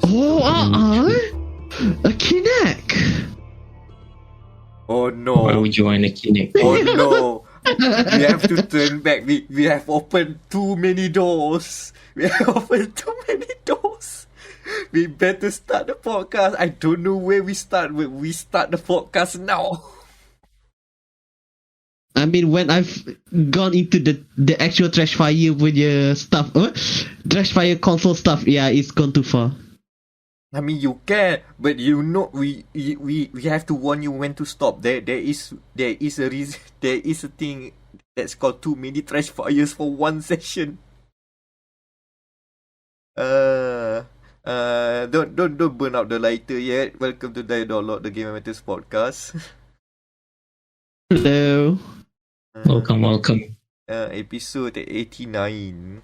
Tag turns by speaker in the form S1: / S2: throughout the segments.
S1: A Kinect.
S2: Oh no.
S3: Why would you want a Kinect?
S2: Oh no. We have to turn back. We have opened too many doors. We better start the podcast. I don't know where we start, but we start the podcast now.
S1: I mean, when I've gone into the actual Trashfire with your stuff, Trashfire console stuff, yeah, it's gone too far.
S2: I mean, you can, but you know, we have to warn you when to stop. There is a reason. There is a thing that's called too many trash fires for one session. Don't burn out the lighter yet. Welcome to dia.log, the Game Matters podcast.
S1: Hello.
S3: Welcome.
S2: Episode 89.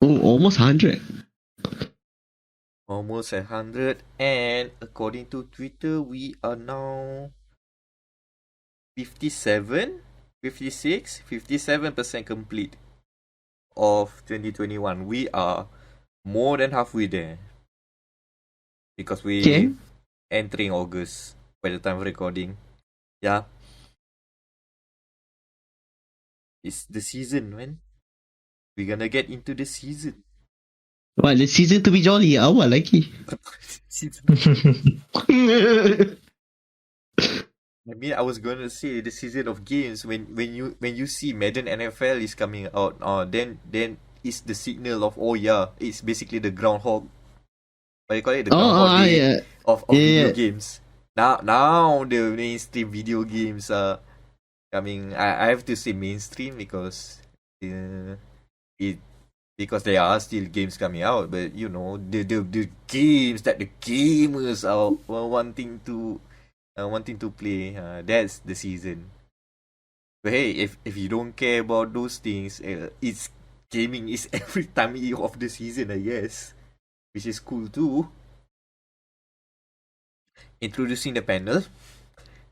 S1: Oh, almost 100.
S2: Almost 100, and according to Twitter, we are now 57% complete of 2021. We are more than halfway there because we entering August by the time of recording. Yeah, it's the season, man. We're gonna get into the season.
S1: Well, the season to be jolly. Awal lagi.
S2: I mean, I was gonna say the season of games when you see Madden NFL is coming out. Then it's the signal of it's basically the groundhog. What do you call it? The groundhog day of video games. Now the mainstream video games are coming. I have to say mainstream because because there are still games coming out, but you know the games that the gamers are wanting to play. That's the season. But hey, if you don't care about those things, it's gaming is every time of the season, I guess, which is cool too. Introducing the panel,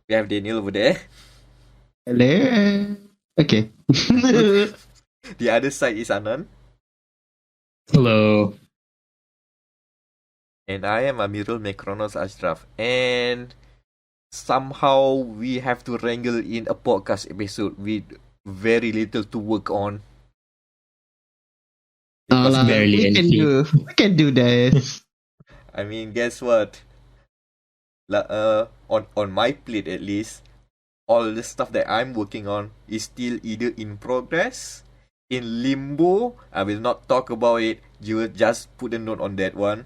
S2: we have Danial over there.
S1: Hello. Okay.
S2: The other side is Anan.
S3: Hello.
S2: And I am Amirul Mekronos Ashraf. And somehow we have to wrangle in a podcast episode with very little to work on.
S3: Barely
S1: we can do this.
S2: I mean, guess what? On my plate at least, all the stuff that I'm working on is still either in progress, in limbo. I will not talk about it. You just put a note on that one.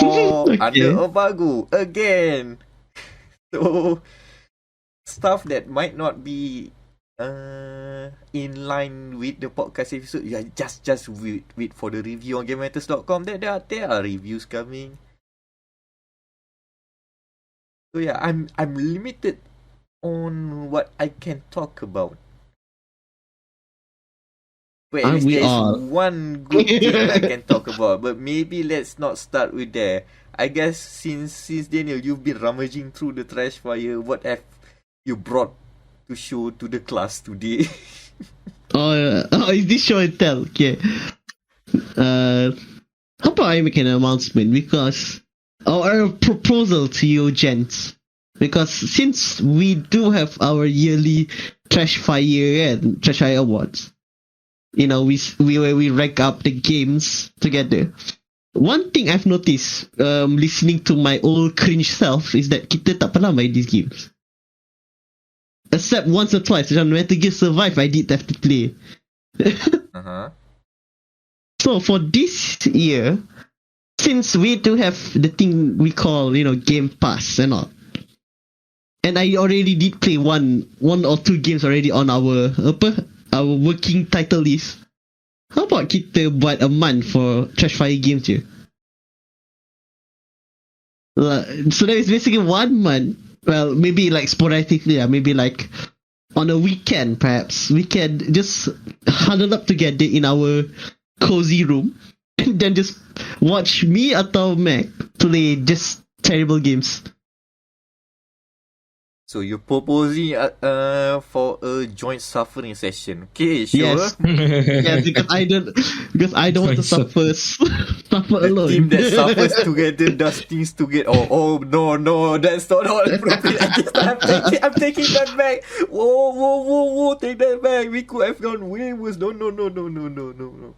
S2: Or under embargo again. So stuff that might not be in line with the podcast episode. Yeah, just wait for the review on GameMatters.com. There are reviews coming. So yeah, I'm limited on what I can talk about. Well, there's one good thing I can talk about, but maybe let's not start with there. I guess since Daniel, you've been rummaging through the Trashfire, what have you brought to show to the class today?
S1: Is this show and tell? Okay. How about I make an announcement? Because our proposal to you gents, because since we do have our yearly Trashfire and Trashfire Awards, you know, we rank up the games together. One thing I've noticed, listening to my old cringe self, is that kita tak pernah main these games. Except once or twice. When Metal Gear Survive, I did have to play. So for this year, since we do have the thing we call, Game Pass and all, and I already did play one or two games already on our working title list. How about kita buat a month for Trashfire games je? So that is basically 1 month. Well, maybe like sporadically, maybe like on a weekend perhaps. We can just huddle up together in our cozy room and then just watch me atau Meck play just terrible games.
S2: So you're proposing for a joint suffering session. Okay, sure.
S1: Yes. Yeah, because I don't want to suffer suffer
S2: The
S1: alone.
S2: team that suffers together does things together. Oh no, that's not all appropriate. I'm taking that back. Whoa, take that back. We could have gone way worse. No.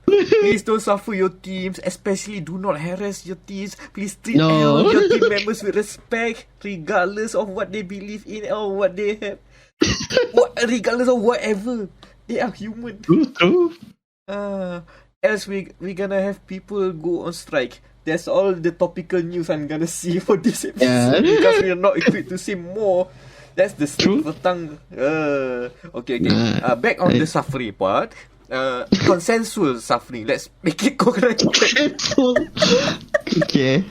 S2: Please don't suffer your teams. Especially do not harass your teams. Please treat all your team members with respect, regardless of what they believe in or what they have. Regardless of whatever. They are human.
S1: True.
S2: Else we gonna have people go on strike. That's all the topical news I'm gonna see for this episode because we are not equipped to say more. That's the slip of the tongue. Okay. Back on the suffering part. Consensual suffering. Let's make it correct.
S1: Okay.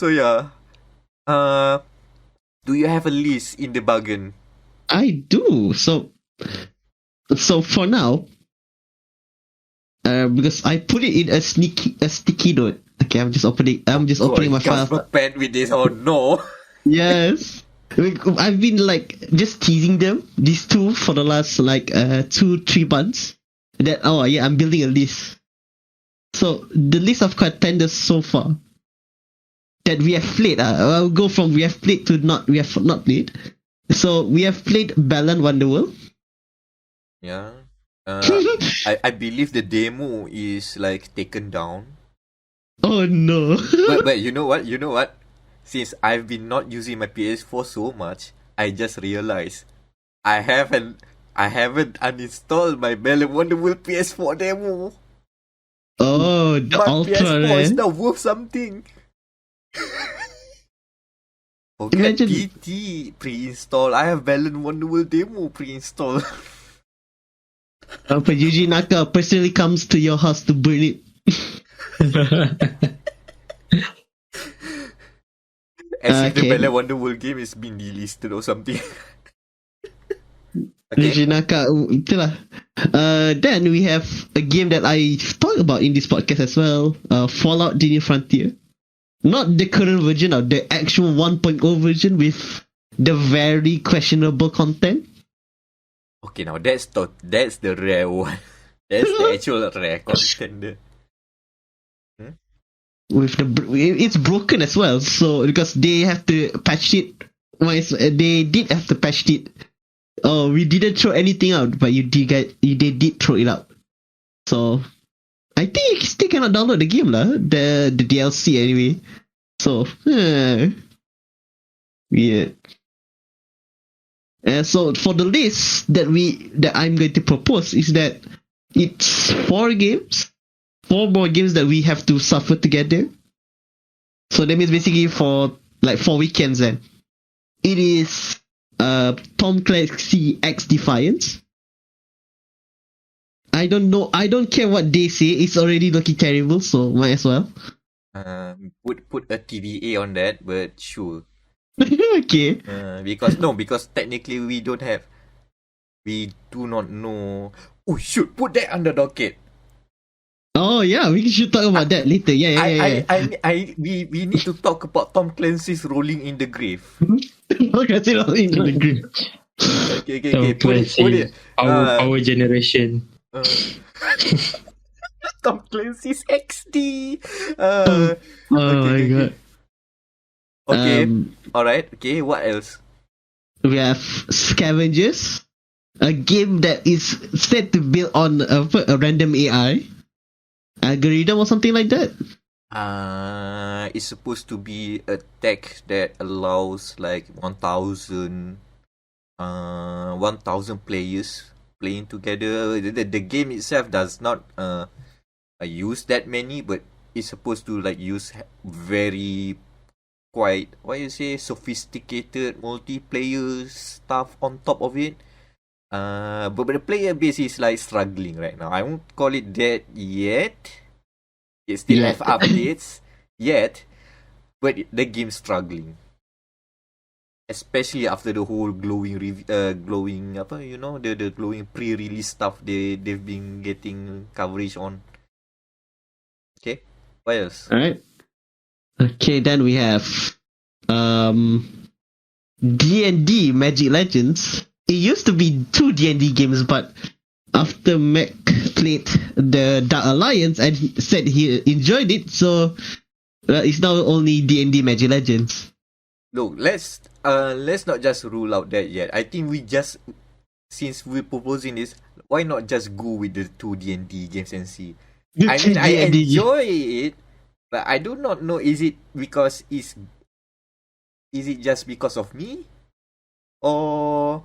S2: So yeah. Do you have a list in the bargain?
S1: I do. So for now, because I put it in a sticky note. Okay, I'm just opening my file.
S2: Prepared with this? Oh no!
S1: Yes, I've been just teasing them, these two, for the last 2-3 months. That I'm building a list. So the list of contenders so far that we have played. I'll go from we have played to we have not played. So we have played Balan Wonderworld.
S2: Yeah. I believe the demo is taken down.
S1: Oh no.
S2: but you know what? Since I've been not using my PS4 so much, I just realized I haven't uninstalled my Balan Wonderworld PS4 demo.
S1: Oh, the
S2: my
S1: Ultra,
S2: PS4 is now worth something. Okay,
S1: Imagine
S2: PT pre-install. I have Balan Wonderworld demo pre-install.
S1: But Yuji Naka personally comes to your house to burn it.
S2: As if the Balan Wonderworld game is being delisted or something.
S1: Yuji Naka, itulah. Then we have a game that I talked about in this podcast as well. Fallout: The New Frontier. Not the current version, or the actual 1.0 version with the very questionable content.
S2: Okay, now that's the rare one. That's the actual rare content.
S1: It's broken as well. So because they have to patch it, they did have to patch it. Oh, we didn't throw anything out, but they did throw it out. So I think you still cannot download the game lah. The DLC anyway. So weird. So for the list that I'm going to propose is that it's 4 more games that we have to suffer together. So that means basically for 4 weekends then. It is Tom Clancy X Defiance. I don't know. I don't care what they say. It's already looking terrible, so might as well.
S2: Put a TBA on that, but sure.
S1: Okay.
S2: Because technically we do not know. Oh shoot! Put that under docket.
S1: Oh yeah, we should talk about that later. Yeah.
S2: We need to talk about Tom Clancy's rolling in the grave.
S1: Okay, rolling in the grave.
S2: Okay. Put it.
S3: Our generation.
S2: Tom Clancy's XD.
S1: My god.
S2: Okay. Alright. Okay. What else?
S1: We have Scavengers, a game that is said to build on a random AI algorithm or something like that.
S2: It's supposed to be a tech that allows 1,000 players playing together. The game itself does not use that many, but it's supposed to use very quite sophisticated multiplayer stuff on top of it. But the player base is struggling right now. I won't call it dead yet. It still have updates yet, but the game's struggling. Especially after the whole glowing the glowing pre-release stuff they've been getting coverage on. Okay, what else?
S1: All right. Okay, then we have D&D Magic Legends. It used to be 2 D&D games, but after Meck played the Dark Alliance and said he enjoyed it. So it's now only D&D Magic Legends.
S2: Look, let's not just rule out that yet. I think since we're proposing this, why not just go with the two D&D games and see? I mean, I enjoy it, but I do not know. Is it just because of me, or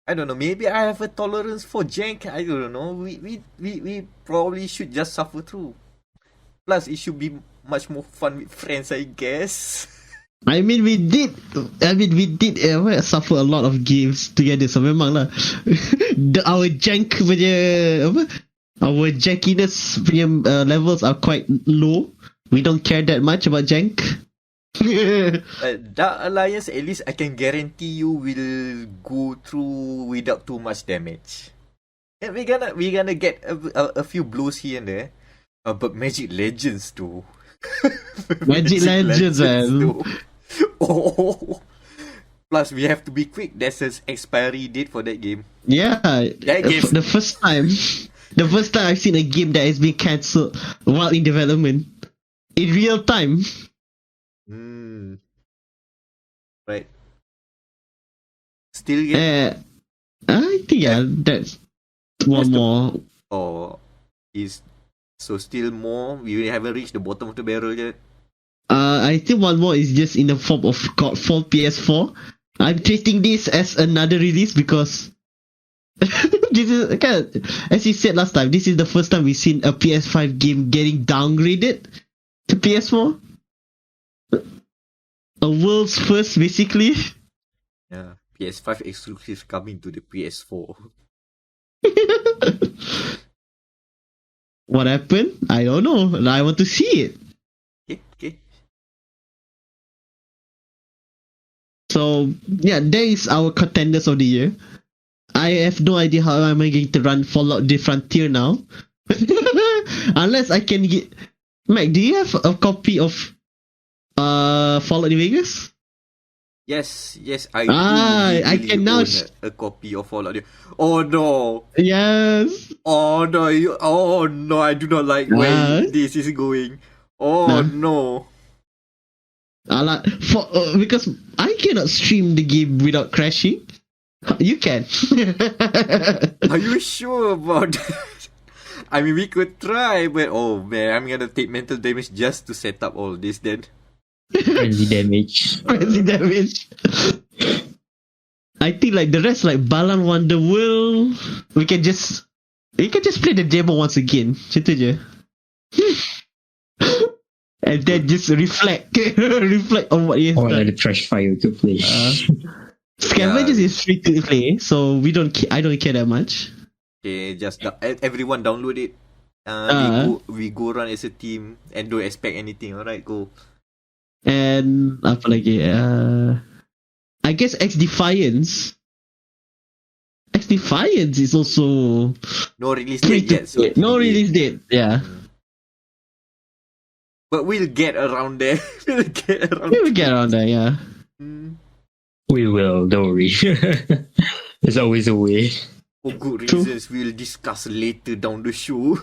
S2: I don't know. Maybe I have a tolerance for jank. I don't know. We probably should just suffer through. Plus, it should be much more fun with friends, I guess.
S1: I mean, we did suffer a lot of games together. So memang lah, our jank punya our jankiness punya levels are quite low. We don't care that much about jank.
S2: Dark Alliance, at least I can guarantee you will go through without too much damage. And we're gonna get a few blows here and there. But Magic Legends too.
S1: Magic Legends, man.
S2: Oh. Plus, we have to be quick. There's an expiry date for that game.
S1: Yeah,
S2: that game.
S1: The first time I've seen a game that has been cancelled while in development in real time.
S2: Right. Still get.
S1: I think that's one more.
S2: Is so still more. We haven't reached the bottom of the barrel yet.
S1: I think one more is just in the form of Godfall PS4. I'm treating this as another release because this is, as you said last time, this is the first time we've seen a PS5 game getting downgraded to PS4. A world's first, basically.
S2: Yeah, PS5 exclusive coming to the PS4.
S1: What happened? I don't know. I want to see it.
S2: Okay.
S1: So, yeah, there is our contenders of the year. I have no idea how am I going to run Fallout The Frontier now. Unless I can get... Meck, do you have a copy of Fallout New Vegas?
S2: Yes, I do. I can now own a copy of Fallout. Oh no!
S1: Yes.
S2: Oh no! I do not like where this is going. Oh no!
S1: Because I cannot stream the game without crashing. You can.
S2: Are you sure about that? I mean, we could try, but oh man, I'm gonna take mental damage just to set up all this then.
S3: Frenzy damage.
S1: I think like the rest, like Balan Wonderworld, we can just play the demo once again. Macam je. And then just reflect on what you have done.
S3: Or the Trashfire to play.
S1: Scavengers is free to play, so I don't care that much.
S2: Okay, just everyone download it. We go run as a team and don't expect anything. Alright, go.
S1: And apa lagi? I guess X Defiance is also
S2: no release date yet. So
S1: no release date. Yeah.
S2: But we'll get around there.
S1: We'll get around there. Yeah.
S3: We will. Don't worry. There's always a way.
S2: For good reasons, we'll discuss later down the show.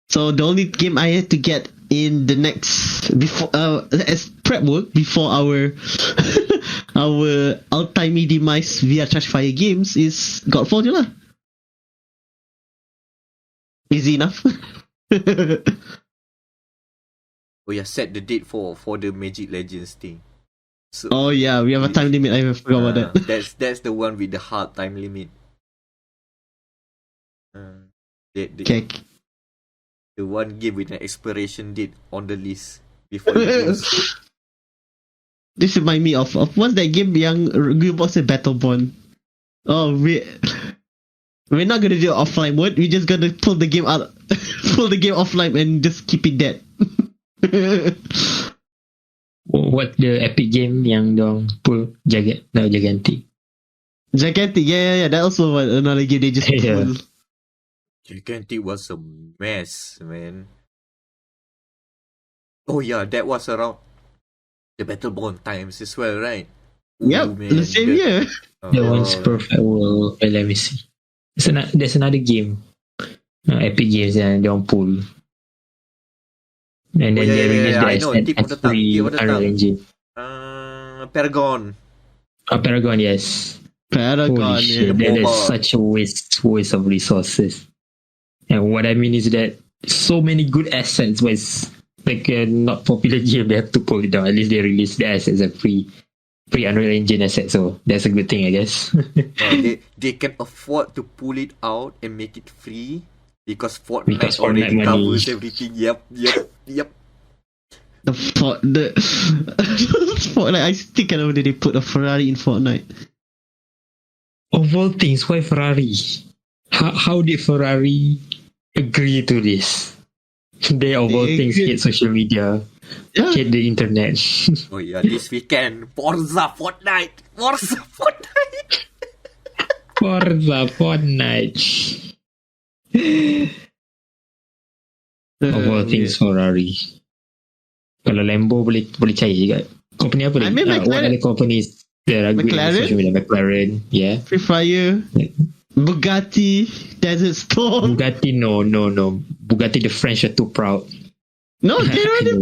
S1: So the only game I had to get in the next as prep work before our our all-time demise via Trashfire games is Godfall je lah. Easy enough.
S2: Oh yeah, set the date for the Magic Legends thing. So,
S1: oh yeah, we have a time limit. I forgot about that.
S2: That's the one with the hard time limit.
S1: Okay.
S2: The one game with an expiration date on the list before it goes.
S1: This reminds me of what's that game yang Gearbox said Battlebond. Oh, we're not gonna do offline mode. We're just gonna pull the game offline and just keep it dead.
S3: What the epic game yang dong pull Gigantic?
S1: Gigantic, yeah. That also was another game they just pulled.
S2: Gigantic was a mess, man. Oh yeah, that was around the Battlebond times as well, right?
S1: Yep, the same year.
S3: That one's perfect world. Let me see. There's another game. Epic Games and they on pool. And then they released
S2: I know. Tip of the tongue.
S3: free
S2: Tip of the
S3: Unreal
S2: tongue.
S3: Engine.
S2: Paragon.
S3: Paragon, yes.
S1: Paragon,
S3: Holy shit,
S2: The
S3: that is
S2: MOBA.
S3: such a waste of resources. And what I mean is that so many good assets, but it's like a not popular game, they have to pull it down. At least they release the assets as free Unreal Engine asset, so that's a good thing, I guess.
S2: They can afford to pull it out and make it free because Fortnite
S3: Fortnite
S2: already
S3: money.
S2: covers everything. Yep.
S1: the Fortnite. I still can't believe they put a Ferrari in Fortnite.
S3: Of all things, why Ferrari? How did Ferrari agree to this? They of all things hate social media,
S1: Yeah.
S3: hate the internet.
S2: Oh yeah, this weekend Forza Fortnite.
S3: Forza Fortnite. Of all things Ferrari. Kalau Lambo boleh cair juga. Company apa
S1: I
S3: lagi?
S1: mean,
S3: What
S1: McLaren.
S3: other companies that are good in
S1: McLaren?
S3: social media? McLaren, yeah.
S1: Free Fire, Bugatti, Desert Storm.
S3: Bugatti, no. Bugatti, the French are too proud.
S1: No, they already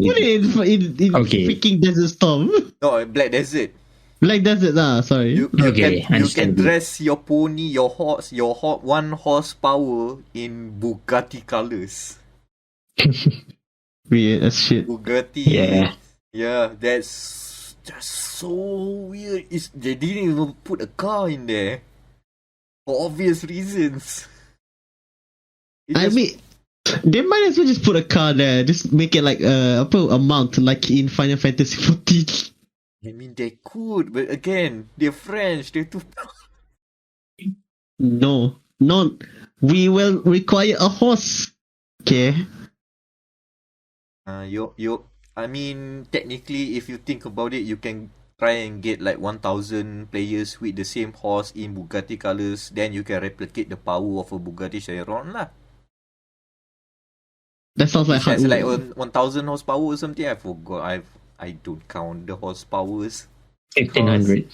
S1: put it in
S3: Okay.
S1: freaking Desert Storm.
S2: No, Black Desert.
S1: Black Desert, sorry.
S2: You
S3: Okay,
S2: can
S3: understandable.
S2: dress your pony, your horse, 1 horsepower in Bugatti colors.
S1: Weird as shit.
S2: Bugatti. Yeah, that's just so weird. They didn't even put a car in there for obvious reasons.
S1: I mean, they might as well just put a car there. Just make it like a mount, like in Final Fantasy 14.
S2: I mean, they could, but again, they're French. They're too.
S1: No. We will require a horse. Okay.
S2: I mean, technically, if you think about it, you can try and get like 1,000 players with the same horse in Bugatti colors. Then you can replicate the power of a Bugatti Chiron lah.
S1: That sounds like
S2: It has
S1: hard
S2: like
S1: work.
S2: 1,000 horsepower or something. I forgot. I don't count the horsepowers.
S3: 1,500.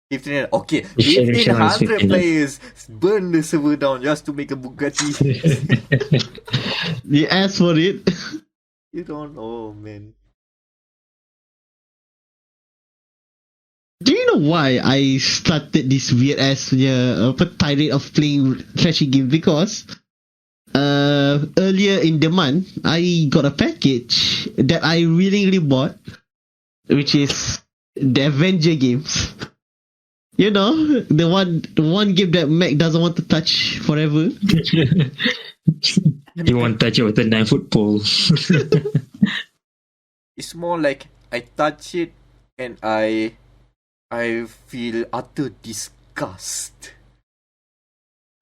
S2: 1,500. Okay,
S3: The Chiron is
S2: 1,500
S3: 1,500.
S2: players burn the server down just to make a Bugatti.
S1: You asked for it.
S2: You don't know, man.
S1: Do you know why I started this weird ass tirade of playing flashy games? Because earlier in the month I got a package that I really bought, which is the Avengers games. You know, the one game that Meck doesn't want to touch forever.
S3: You won't touch it with a 9-foot pole.
S2: It's more like I touch it and I feel utter disgust.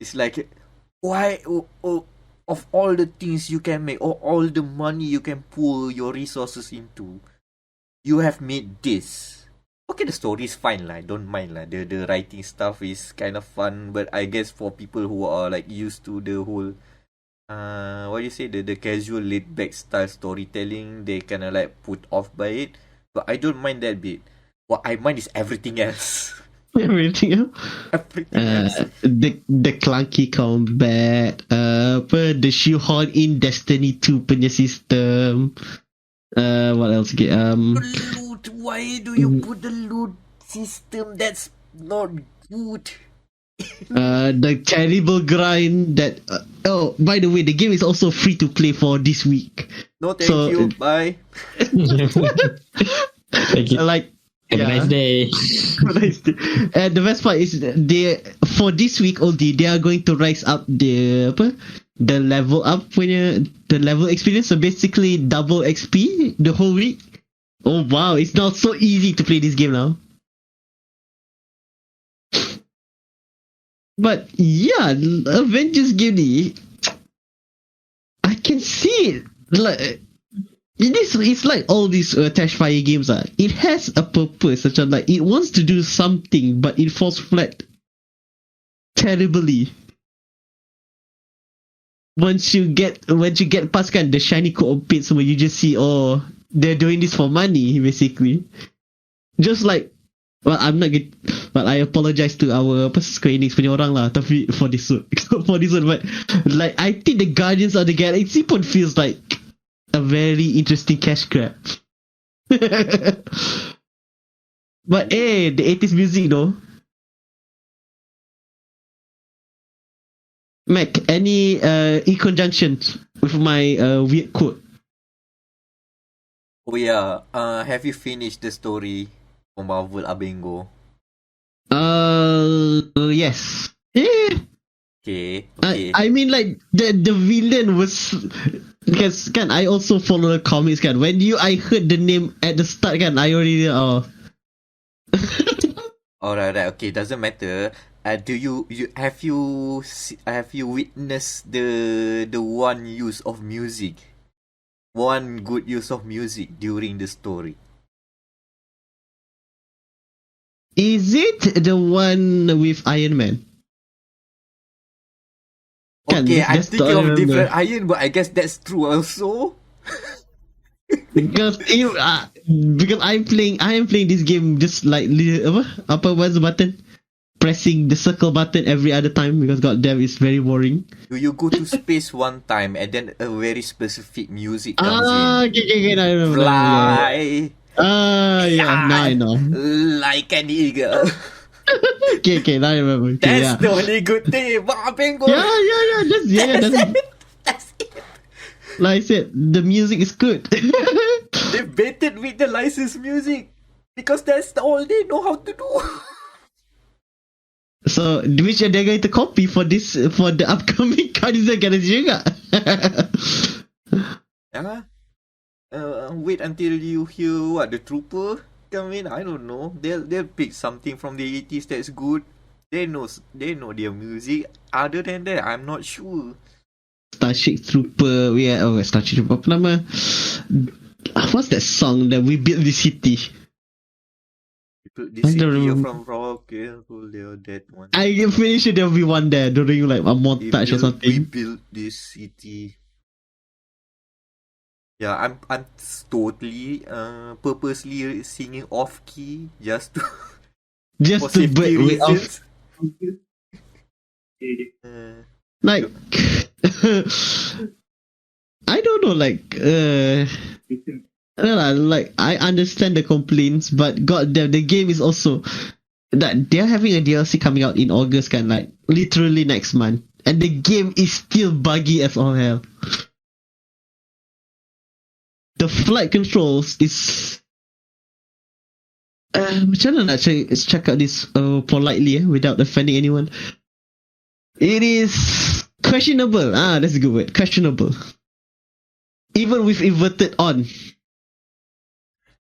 S2: It's like, why of all the things you can make, or all the money you can pour your resources into, you have made this. Okay, the story is fine lah. I don't mind lah. The writing stuff is kind of fun, but I guess for people who are like used to the whole what do you say, the casual laid back style storytelling, they kinda like put off by it. But I don't mind that bit. What I mind is everything else.
S1: Everything else.
S2: Everything else.
S1: The clunky combat, the shoehorn in Destiny 2 punya system. What else?
S2: Loot. Why do you put the loot system? That's not good.
S1: The terrible grind that. By the way, the game is also free to play for this week.
S2: No, thank you. Bye.
S3: Thank you.
S1: Like,
S3: Have a nice day.
S1: And the best part is for this week only, they are going to rise up the level up the level experience. So basically double XP the whole week. Oh wow, it's now so easy to play this game now. But yeah, Avengers game ni, I can see it. Like it's like all these Trashfire games are. It has a purpose, such as like it wants to do something, but it falls flat terribly. Once you get past kan the shiny coat of paint, you just see, oh, they're doing this for money basically. Just like Well, I'm not good. But I apologize to our Square Enix punya orang lah. Tapi for this one, but like I think the Guardians of the Galaxy pun feels like a very interesting cash grab. But the 80s music though. Meck, any e-conjunctions with my weird quote?
S2: Oh yeah, have you finished the story for Marvel Abengo?
S1: Yes. Yeah.
S2: Okay.
S1: I mean, like the villain was because can I also follow the comics can when I heard the name at the start can I already
S2: Alright, okay, doesn't matter. Have you witnessed the one use of music? One good use of music during the story.
S1: Is it the one with Iron Man?
S2: Okay, I'm thinking of different Iron, but I guess that's true also.
S1: Because I am playing this game just like what's the button? Pressing the circle button every other time because goddamn it's very boring.
S2: Do you go to space one time and then a very specific music comes in?
S1: Okay, I remember.
S2: Fly.
S1: Yeah, now I know.
S2: Like an eagle.
S1: Okay, now I remember. Okay,
S2: That's the only good thing about Bengo.
S1: Yeah. That's it. Like I said, the music is good.
S2: They baited with the licensed music because that's all they know how to do.
S1: So, which are they going to copy for the upcoming Guardians of the Galaxy juga?
S2: Wait until you hear the trooper come in. I don't know. They'll pick something from the 80s that's good. They know their music. Other than that, I'm not sure.
S1: Starship Trooper. Starship Trooper. Apa nama? What's that song that we built the city?
S2: This city from Rock, that one.
S1: I can finish it. There'll be one there during like a montage or something.
S2: We built this city. Yeah, I'm totally purposely singing off key just to
S1: just to
S2: safety reasons.
S1: Like I don't know, like I don't know, like I understand the complaints, but goddamn, the game is also that they're having a DLC coming out in August, kind like literally next month, and the game is still buggy as all hell. The flight controls is macam mana nak check out this politely without offending anyone. It is questionable. That's a good word. Questionable. Even with inverted on.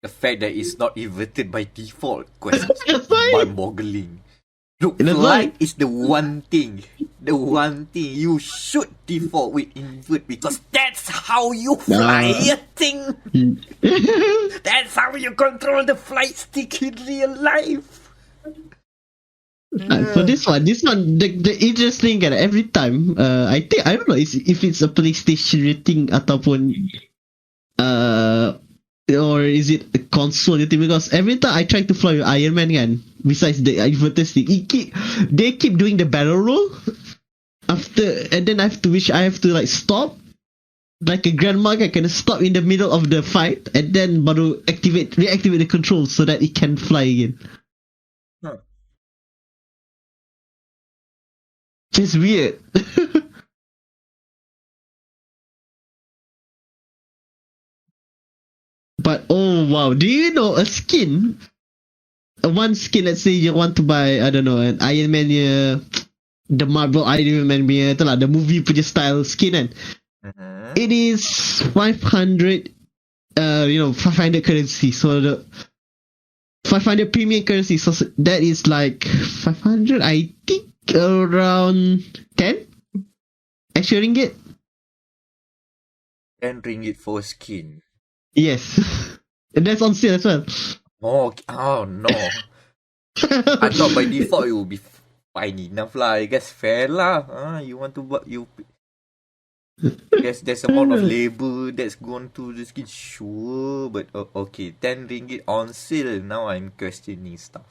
S2: The fact that it's not inverted by default is mind-boggling. Look, flight is the one thing you should default with invert because that's how you fly a thing. That's how you control the flight stick in real life.
S1: For this one, the interesting kan, every time I think I don't know if it's a PlayStation rating ataupun or is it a console thing, because every time I try to fly with Iron Man kan, besides the inverted stick, they keep doing the barrel roll after, and then I have to like stop like a grandma can stop in the middle of the fight and then baru reactivate the controls so that it can fly again. Just weird. But oh wow, do you know a skin? One skin, let's say you want to buy, I don't know, an Iron Man, the Marvel Iron Man, the movie punya style skin kan. It is 500 500 currency. So the 500 premium currency, so that is like 500, I think around 10 extra ringgit.
S2: 10 ringgit for skin.
S1: Yes. And that's on sale as well.
S2: Oh no. I thought by default it would be fine enough lah. I guess fair lah. You want to buy, guess there's amount of labor that's gone to the skin, sure, but okay, 10 ringgit on sale. Now I'm questioning stuff.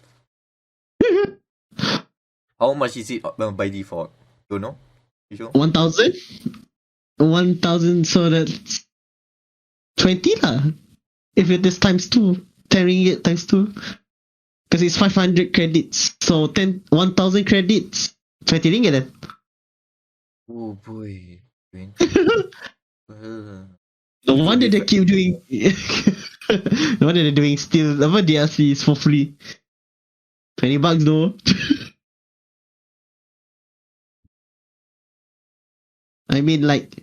S2: How much is it by default? Don't know. You sure?
S1: 1,000? 1,000, so that's 20 lah. If it is times 2, 10 ringgit times 2. Because it's 500 credits. So 1,000 credits, 20 ringgit then.
S2: Oh boy. 20.
S1: No wonder they keep doing. No wonder they're doing still. Apa DLC is for free. $20 though. I mean, like,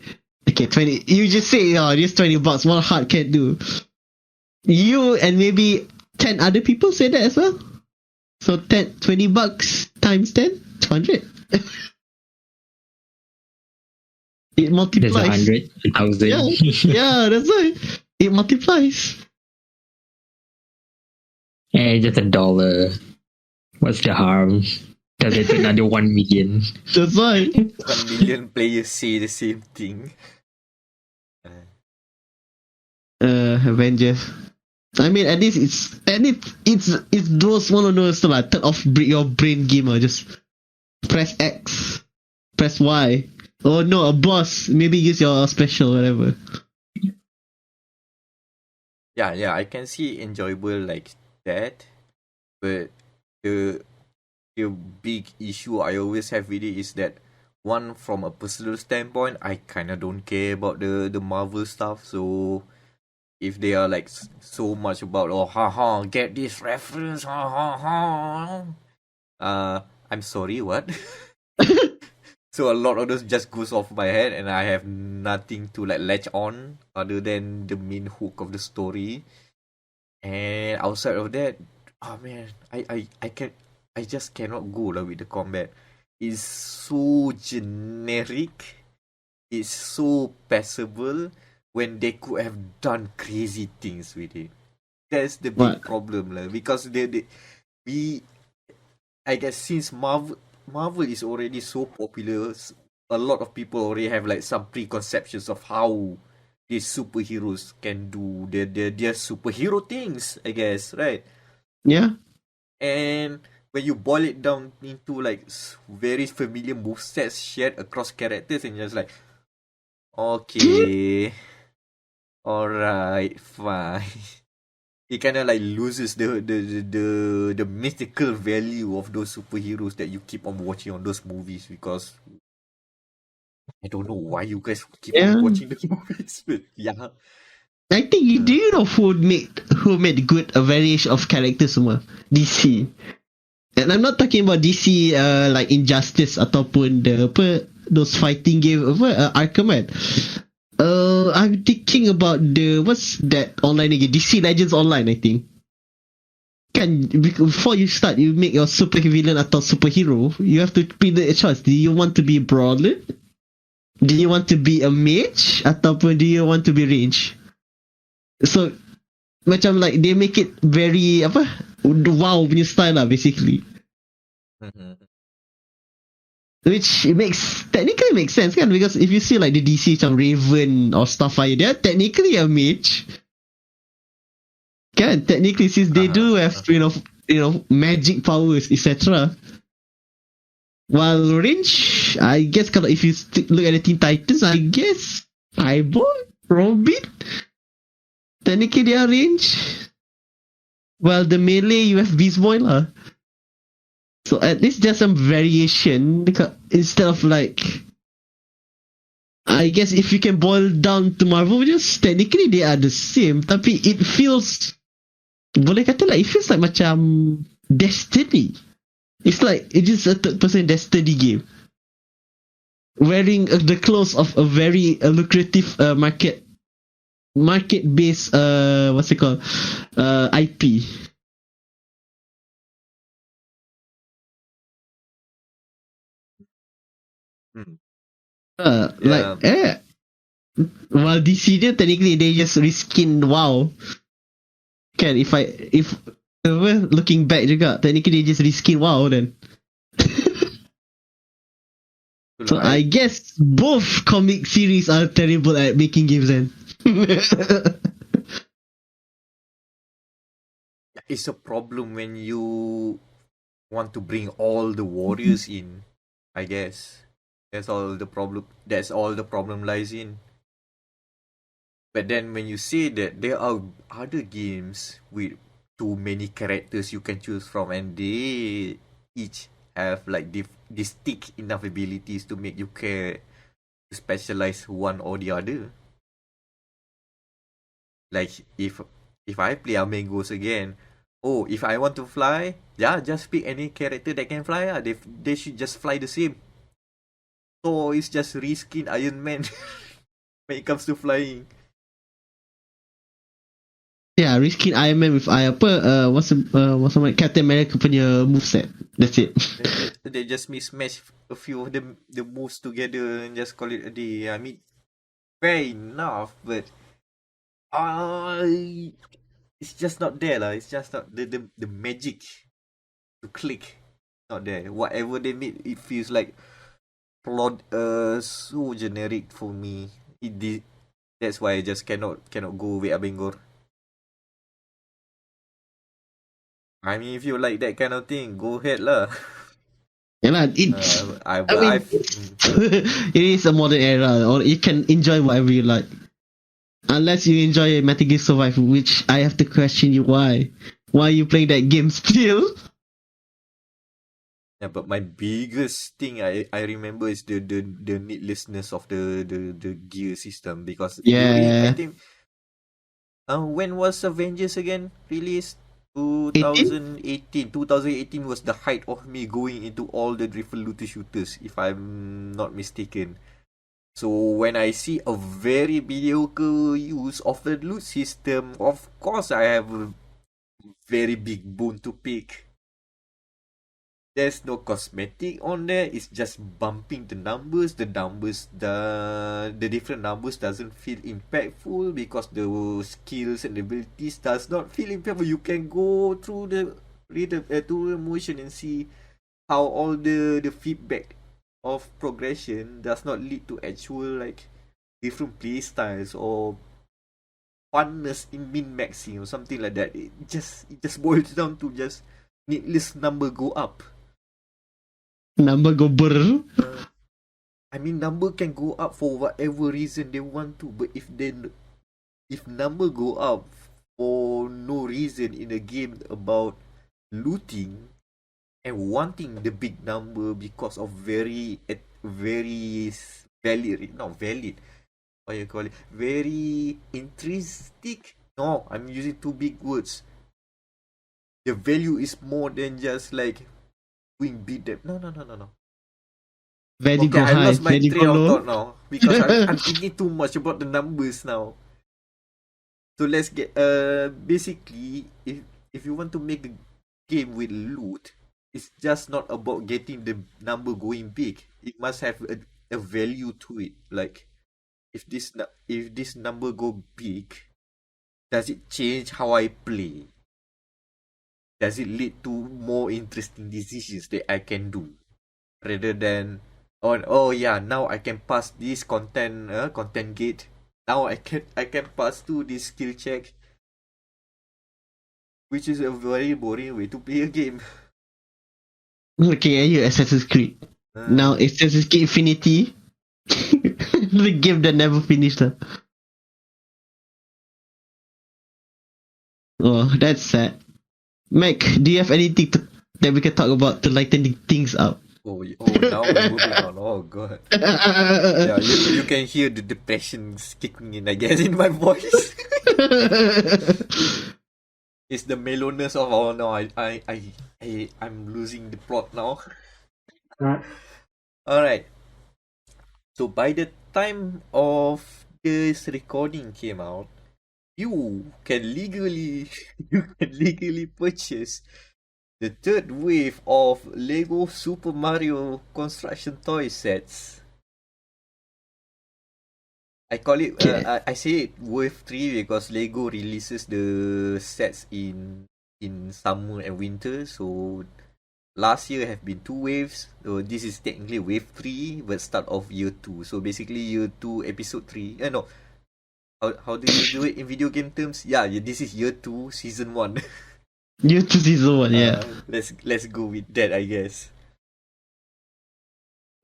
S1: okay, 20. You just say, oh, this $20. What heart can do? You and maybe 10 other people say that as well. So $20 times 10, 200. It multiplies.
S3: There's 100, 1,000.
S1: Yeah, yeah, that's right. It multiplies.
S3: Hey, just $1. What's the harm? Does it another 1 million?
S1: That's right.
S2: 1 million players say the same thing.
S1: Avengers. I mean, at least it's those one of those like turn off your brain gamer. Just press X, press Y. Oh no, a boss. Maybe use your special, whatever.
S2: Yeah, I can see enjoyable like that, but the big issue I always have with it is that one, from a personal standpoint, I kind of don't care about the Marvel stuff. So if they are like so much about get this reference, I'm sorry, what? So a lot of those just goes off my head, and I have nothing to like latch on other than the main hook of the story. And outside of that, oh man, I just cannot go with the combat. It's so generic. It's so passable when they could have done crazy things with it. That's the big problem, because I guess since Marvel is already so popular, a lot of people already have like some preconceptions of how these superheroes can do their superhero things, I guess, right?
S1: Yeah.
S2: And when you boil it down into like very familiar movesets shared across characters, and you're just like, okay, alright, fine. It kind of like loses the mythical value of those superheroes that you keep on watching on those movies, because I don't know why you guys keep on watching the movies, but yeah.
S1: I think do you know who made good a variation of characters semua? DC. And I'm not talking about DC like Injustice ataupun those fighting game Arkham kan. I'm thinking about what's that online again? DC Legends Online, I think. Kan, before you start, you make your super villain atau superhero. You have to pick the choice. Do you want to be a brawler? Do you want to be a mage? Ataupun do you want to be range? So, macam like they make it very wow punya style lah, basically. Which technically makes sense kan, because if you see like the DC macam Raven or Starfire, they're technically a mage. Kan, technically, since they do have you know magic powers, etc. While range, I guess kalau if you look at the Teen Titans, I guess Cyborg, Robin, technically they are range. While the melee, you have Beast Boy lah. So at least there's some variation, because instead of like, I guess if you can boil down to Marvel, just technically they are the same. Tapi it feels, boleh kata lah, it feels like macam Destiny. It's like it is a third-person Destiny game, wearing the clothes of a very lucrative market-based what's it called, IP. While DC dia technically they just reskin WoW. Kan, if looking back juga, technically they just reskin WoW then. So I guess both comic series are terrible at making games then.
S2: It's a problem when you want to bring all the warriors in. I guess that's all the problem. That's all the problem lies in. But then when you say that there are other games with too many characters you can choose from, and they each have like distinct enough abilities to make you care to specialize one or the other. Like if I play Amigos again, oh, if I want to fly, yeah, just pick any character that can fly. They should just fly the same. So it's just reskin Iron Man when it comes to flying.
S1: Yeah, risking Iron Man with what's the Captain America punya moveset. That's it.
S2: They just mismatch a few of the moves together and just call it a day. I mean, fair enough, but it's just not there lah. It's just not the magic to click not there. Whatever they made, it feels like plot so generic for me. That's why I just cannot go with Abengor. I mean, if you like that kind of thing, go ahead lah.
S1: Yeah, it is a modern era, or you can enjoy whatever you like. Unless you enjoy Metal Gear Survive, which I have to question you why. Why are you playing that game still?
S2: Yeah, but my biggest thing I remember is the needlessness of the gear system, because
S1: Yeah.
S2: I think when was Avengers again released? 2018 was the height of me going into all the different looter shooters, if I'm not mistaken. So when I see a very mediocre use of the loot system, of course I have a very big bone to pick. There's no cosmetic on there. It's just bumping the numbers. The different numbers doesn't feel impactful because the skills and abilities does not feel impactful. You can go through the motion and see how all the feedback of progression does not lead to actual like different play styles or funness in min-maxing or something like that. It just boils down to just needless number go up.
S1: Number go brr.
S2: I mean, number can go up for whatever reason they want to, but if number go up for no reason in a game about looting and wanting the big number because of very valid, not valid, what you call it, very intrinsic. No, I'm using two big words. The value is more than just like doing beat them. No.
S1: Very
S2: Okay,
S1: go
S2: I
S1: high,
S2: lost my
S1: very
S2: train
S1: go
S2: of
S1: low.
S2: thought now because I'm thinking too much about the numbers now. So let's get basically if you want to make a game with loot, it's just not about getting the number going big. It must have a value to it. Like if this number go big, does it change how I play? Does it lead to more interesting decisions that I can do rather than oh yeah, now I can pass this content gate. Now I can pass through this skill check, which is a very boring way to play a game.
S1: Looking at you, Assassin's Creed. Now Assassin's Creed Infinity. The game that never finished. Oh, that's sad. Meck, do you have anything that we can talk about to lighten things up?
S2: Oh, now we're moving on. Oh god. Yeah, you can hear the depression kicking in, I guess, in my voice. It's the mellowness of no, I'm losing the plot now. Alright. So by the time of this recording came out, you can legally purchase the third wave of Lego Super Mario construction toy sets. I call it I say it wave 3 because Lego releases the sets in summer and winter. So last year have been 2 waves. So this is technically wave 3 but start of year 2. So basically year 2 episode 3. No. How do you do it in video game terms? Yeah, this is year 2 season 1.
S1: You to season 1, yeah.
S2: Let's go with that, I guess.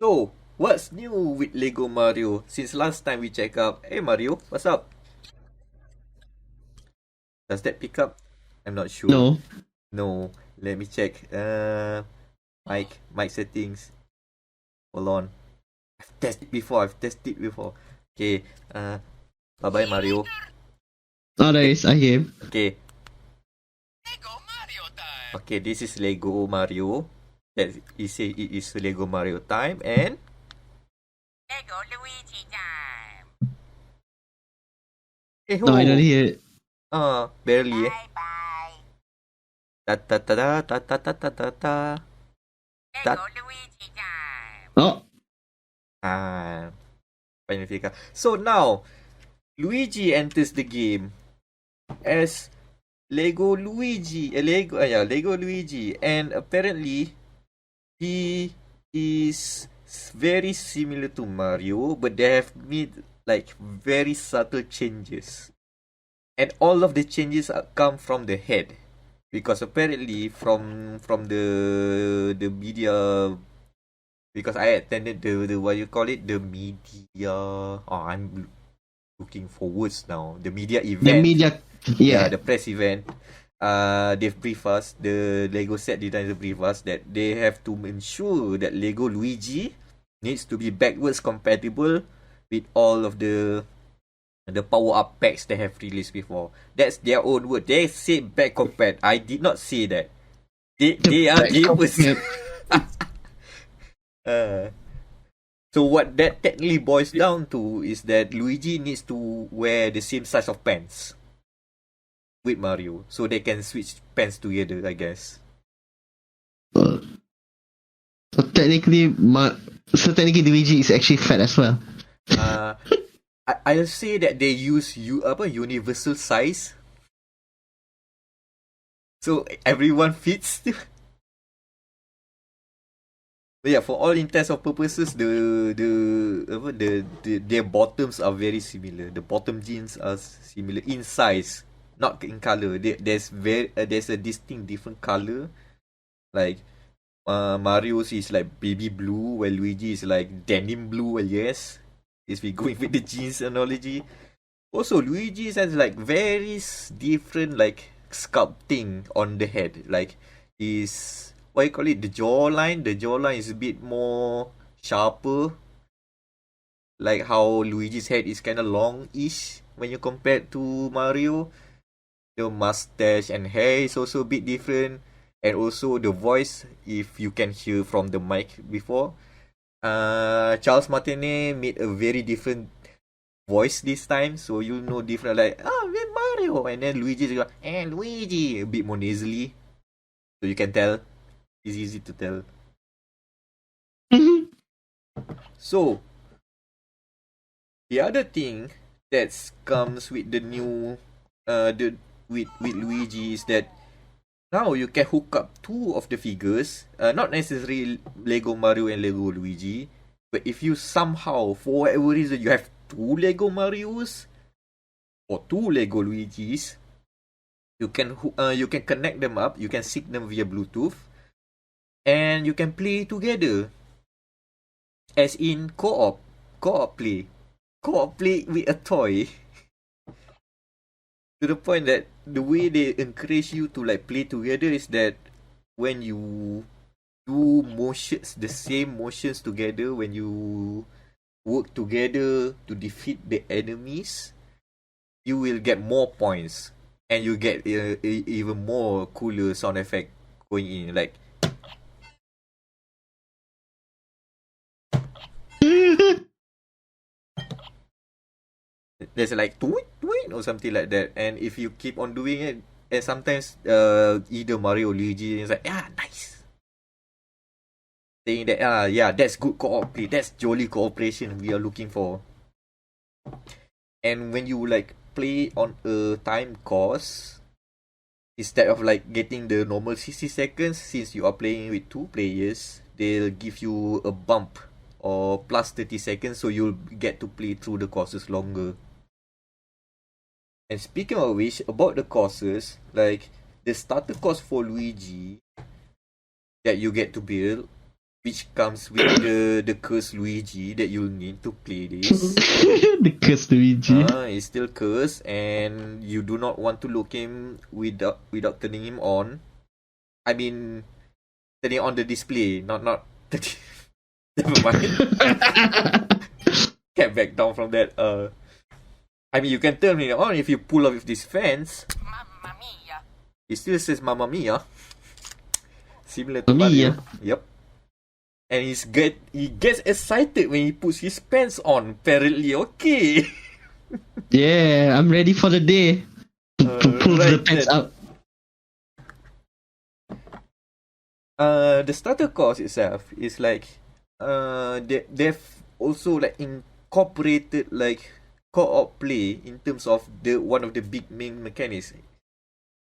S2: So, what's new with Lego Mario? Since last time we check up, hey Mario, what's up? Does that pick up? I'm not sure.
S1: No.
S2: No. Let me check. Mic settings. Hold on. I've tested before. Okay. Bye bye Mario.
S1: Oh, there is. I hear.
S2: Okay. Okay, this is Lego Mario. That is it is Lego Mario time and
S4: Lego Luigi time.
S2: hey ho.
S1: No, I don't hear it.
S2: Barely.
S4: Bye bye.
S2: Ta ta ta ta ta ta ta ta ta ta.
S4: Lego Luigi time.
S1: Oh,
S2: Final figure. So now, Luigi enters the game as Lego Luigi, Lego Luigi, and apparently he is very similar to Mario, but they have made like very subtle changes, and all of the changes come from the head, because apparently from the media. Because I attended the what you call it, the media. Oh, I'm looking for words now. The media event.
S1: the media. Yeah.
S2: The press event. They've briefed us. The Lego set designers briefed us that they have to ensure that Lego Luigi needs to be backwards compatible with all of the power up packs they have released before. That's their own word. They say back compat. I did not say that. They are gamers. So what that technically boils down to is that Luigi needs to wear the same size of pants with Mario, so they can switch pants together, I guess.
S1: So technically, Luigi is actually fat as well.
S2: I'll say that they use universal size, so everyone fits. But yeah, for all intents or purposes, their bottoms are very similar. The bottom jeans are similar in size, not in color. There's a distinct different color. Like Mario's is like baby blue, while Luigi is like denim blue. I guess if we going with the jeans analogy. Also, Luigi has like very different like sculpting on the head. Like his what you call it, the jawline is a bit more sharper, like how Luigi's head is kind of long-ish when you compare it to Mario. The mustache and hair is also a bit different, and also the voice, if you can hear from the mic before, Charles Martinet made a very different voice this time, so you know different, like with Mario, and then Luigi is like, Luigi, a bit more nasally, so you can tell. It's easy to tell. So, the other thing that comes with the new, with Luigi is that now you can hook up two of the figures, not necessarily Lego Mario and Lego Luigi, but if you somehow, for whatever reason, you have two Lego Marios or two Lego Luigis, you can connect them up. You can sync them via Bluetooth. And you can play together. As in co-op play with a toy. To the point that the way they encourage you to like play together is that when you do the same motions together, when you work together to defeat the enemies, you will get more points, and you get even more cooler sound effect going in, like. There's like tweet or something like that, and if you keep on doing it, and sometimes either Mario or Luigi is like, nice, saying that that's good co-op play, that's jolly cooperation we are looking for. And when you like play on a time course, instead of like getting the normal 60 seconds, since you are playing with two players, they'll give you a bump or plus 30 seconds, so you'll get to play through the courses longer. And speaking of which, about the courses, like the starter cost for Luigi that you get to build, which comes with the cursed Luigi that you'll need to play this.
S1: The cursed Luigi.
S2: Is still cursed, and you do not want to look him without turning him on. I mean, turning on the display, not Never mind. Get back down from that. I mean, you can turn it on if you pull off this fence.
S4: Mamma mia.
S2: It still says Mamma Mia. Similar to
S1: Mamma
S2: Mario.
S1: Mia.
S2: Yep. And he gets excited when he puts his pants on. Apparently, okay.
S1: Yeah, I'm ready for the day to pull the
S2: right
S1: pants
S2: then.
S1: out.
S2: The starter course itself is like they've also like incorporated like co-op play in terms of the one of the big main mechanics.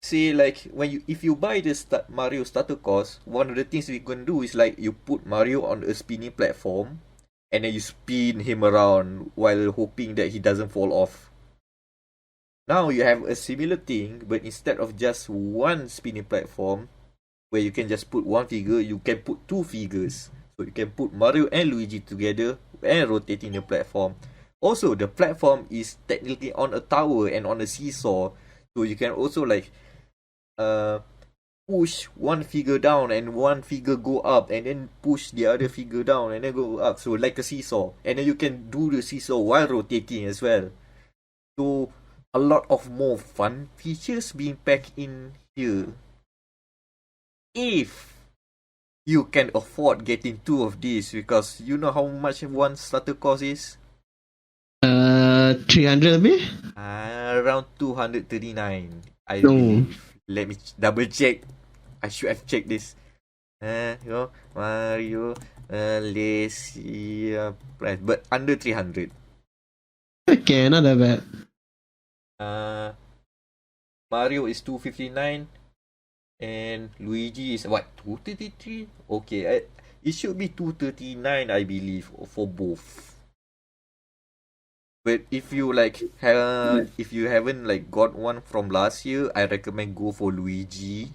S2: Say like if you buy the Mario starter course, one of the things we can do is like you put Mario on a spinning platform and then you spin him around while hoping that he doesn't fall off. Now you have a similar thing, but instead of just one spinning platform where you can just put one figure, you can put two figures. So you can put Mario and Luigi together and rotating the platform. Also, the platform is technically on a tower and on a seesaw. So you can also like push one figure down and one figure go up, and then push the other figure down and then go up. So like a seesaw. And then you can do the seesaw while rotating as well. So a lot of more fun features being packed in here. If you can afford getting two of these, because you know how much one starter cost is?
S1: 300 lebih?
S2: Around 239, I
S1: No.
S2: believe. Let me double check. I should have checked this. Mario, let's see price, but under 300.
S1: Okay, not that bad.
S2: Mario is 259. And Luigi is what, 233? Okay, it should be 239, I believe, for both. But if you like if you haven't like got one from last year, I recommend go for Luigi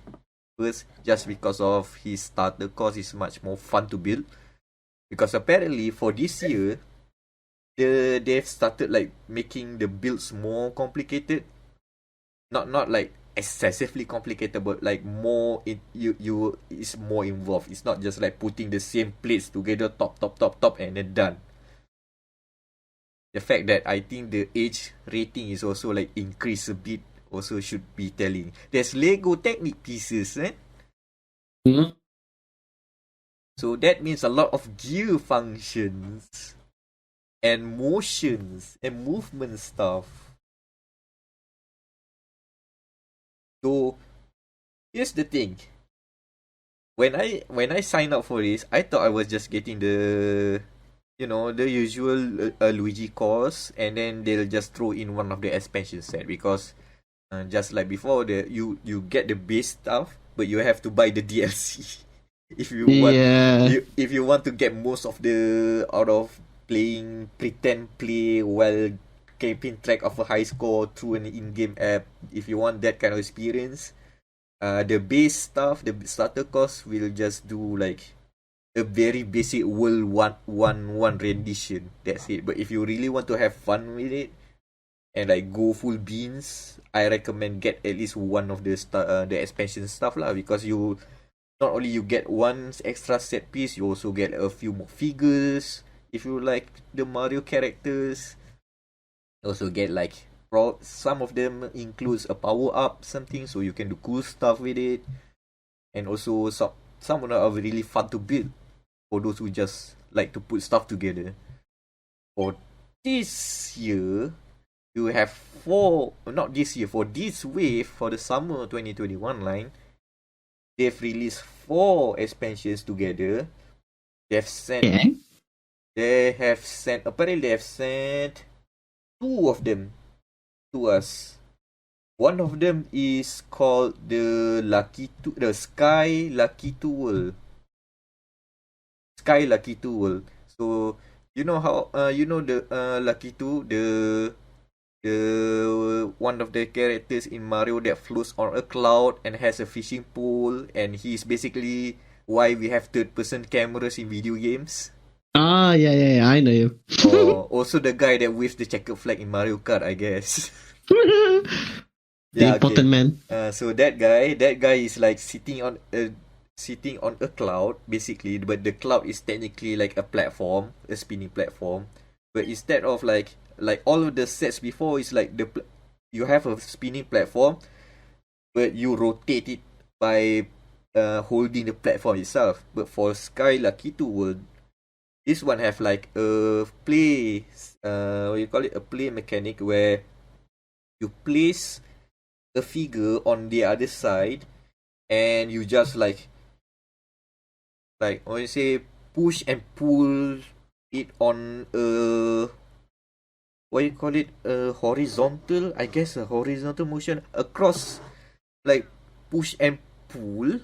S2: first, just because of his starter cost is much more fun to build. Because apparently for this year, they've started like making the builds more complicated. Not like excessively complicated, but like more it's more involved. It's not just like putting the same plates together, top, and then done. The fact that I think the age rating is also like increased a bit also should be telling. There's Lego Technic pieces,
S1: Hmm?
S2: So that means a lot of gear functions and motions and movement stuff. So here's the thing. When I signed up for this, I thought I was just getting the the usual Luigi course, and then they'll just throw in one of the expansion set, because just like before, you get the base stuff, but you have to buy the DLC if you want.
S1: Yeah.
S2: If you want to get most of the out of playing pretend play while keeping track of a high score through an in-game app. If you want that kind of experience, the base stuff, the starter course will just do like a very basic World 1 rendition. That's it. But if you really want to have fun with it and like go full beans, I recommend get at least one of the expansion stuff lah, because you not only you get one extra set piece, you also get a few more figures if you like the Mario characters. Also get like some of them includes a power up something, so you can do cool stuff with it, and also some of them are really fun to build for those who just like to put stuff together. For this year, you have for this wave, for the summer 2021 line, they've released 4 expansions together. Apparently they have sent 2 of them to us. One of them is called the Sky Lucky 2 World. Sky Lucky 2 World. So you know how the Lucky 2, one of the characters in Mario that floats on a cloud and has a fishing pole, and he's basically why we have third-person cameras in video games.
S1: Yeah, I know you.
S2: Or also the guy that waves the checkered flag in Mario Kart, I guess.
S1: The important man.
S2: So that guy is like sitting on a cloud basically, but the cloud is technically like a platform, a spinning platform. But instead of like all of the sets before is like you have a spinning platform, but you rotate it by holding the platform itself. But for Sky Lucky 2 World, this one have like a play, what you call it, a play mechanic where you place a figure on the other side, and you just like what you say, push and pull it on a, what you call it, a horizontal, I guess a horizontal motion across, like push and pull,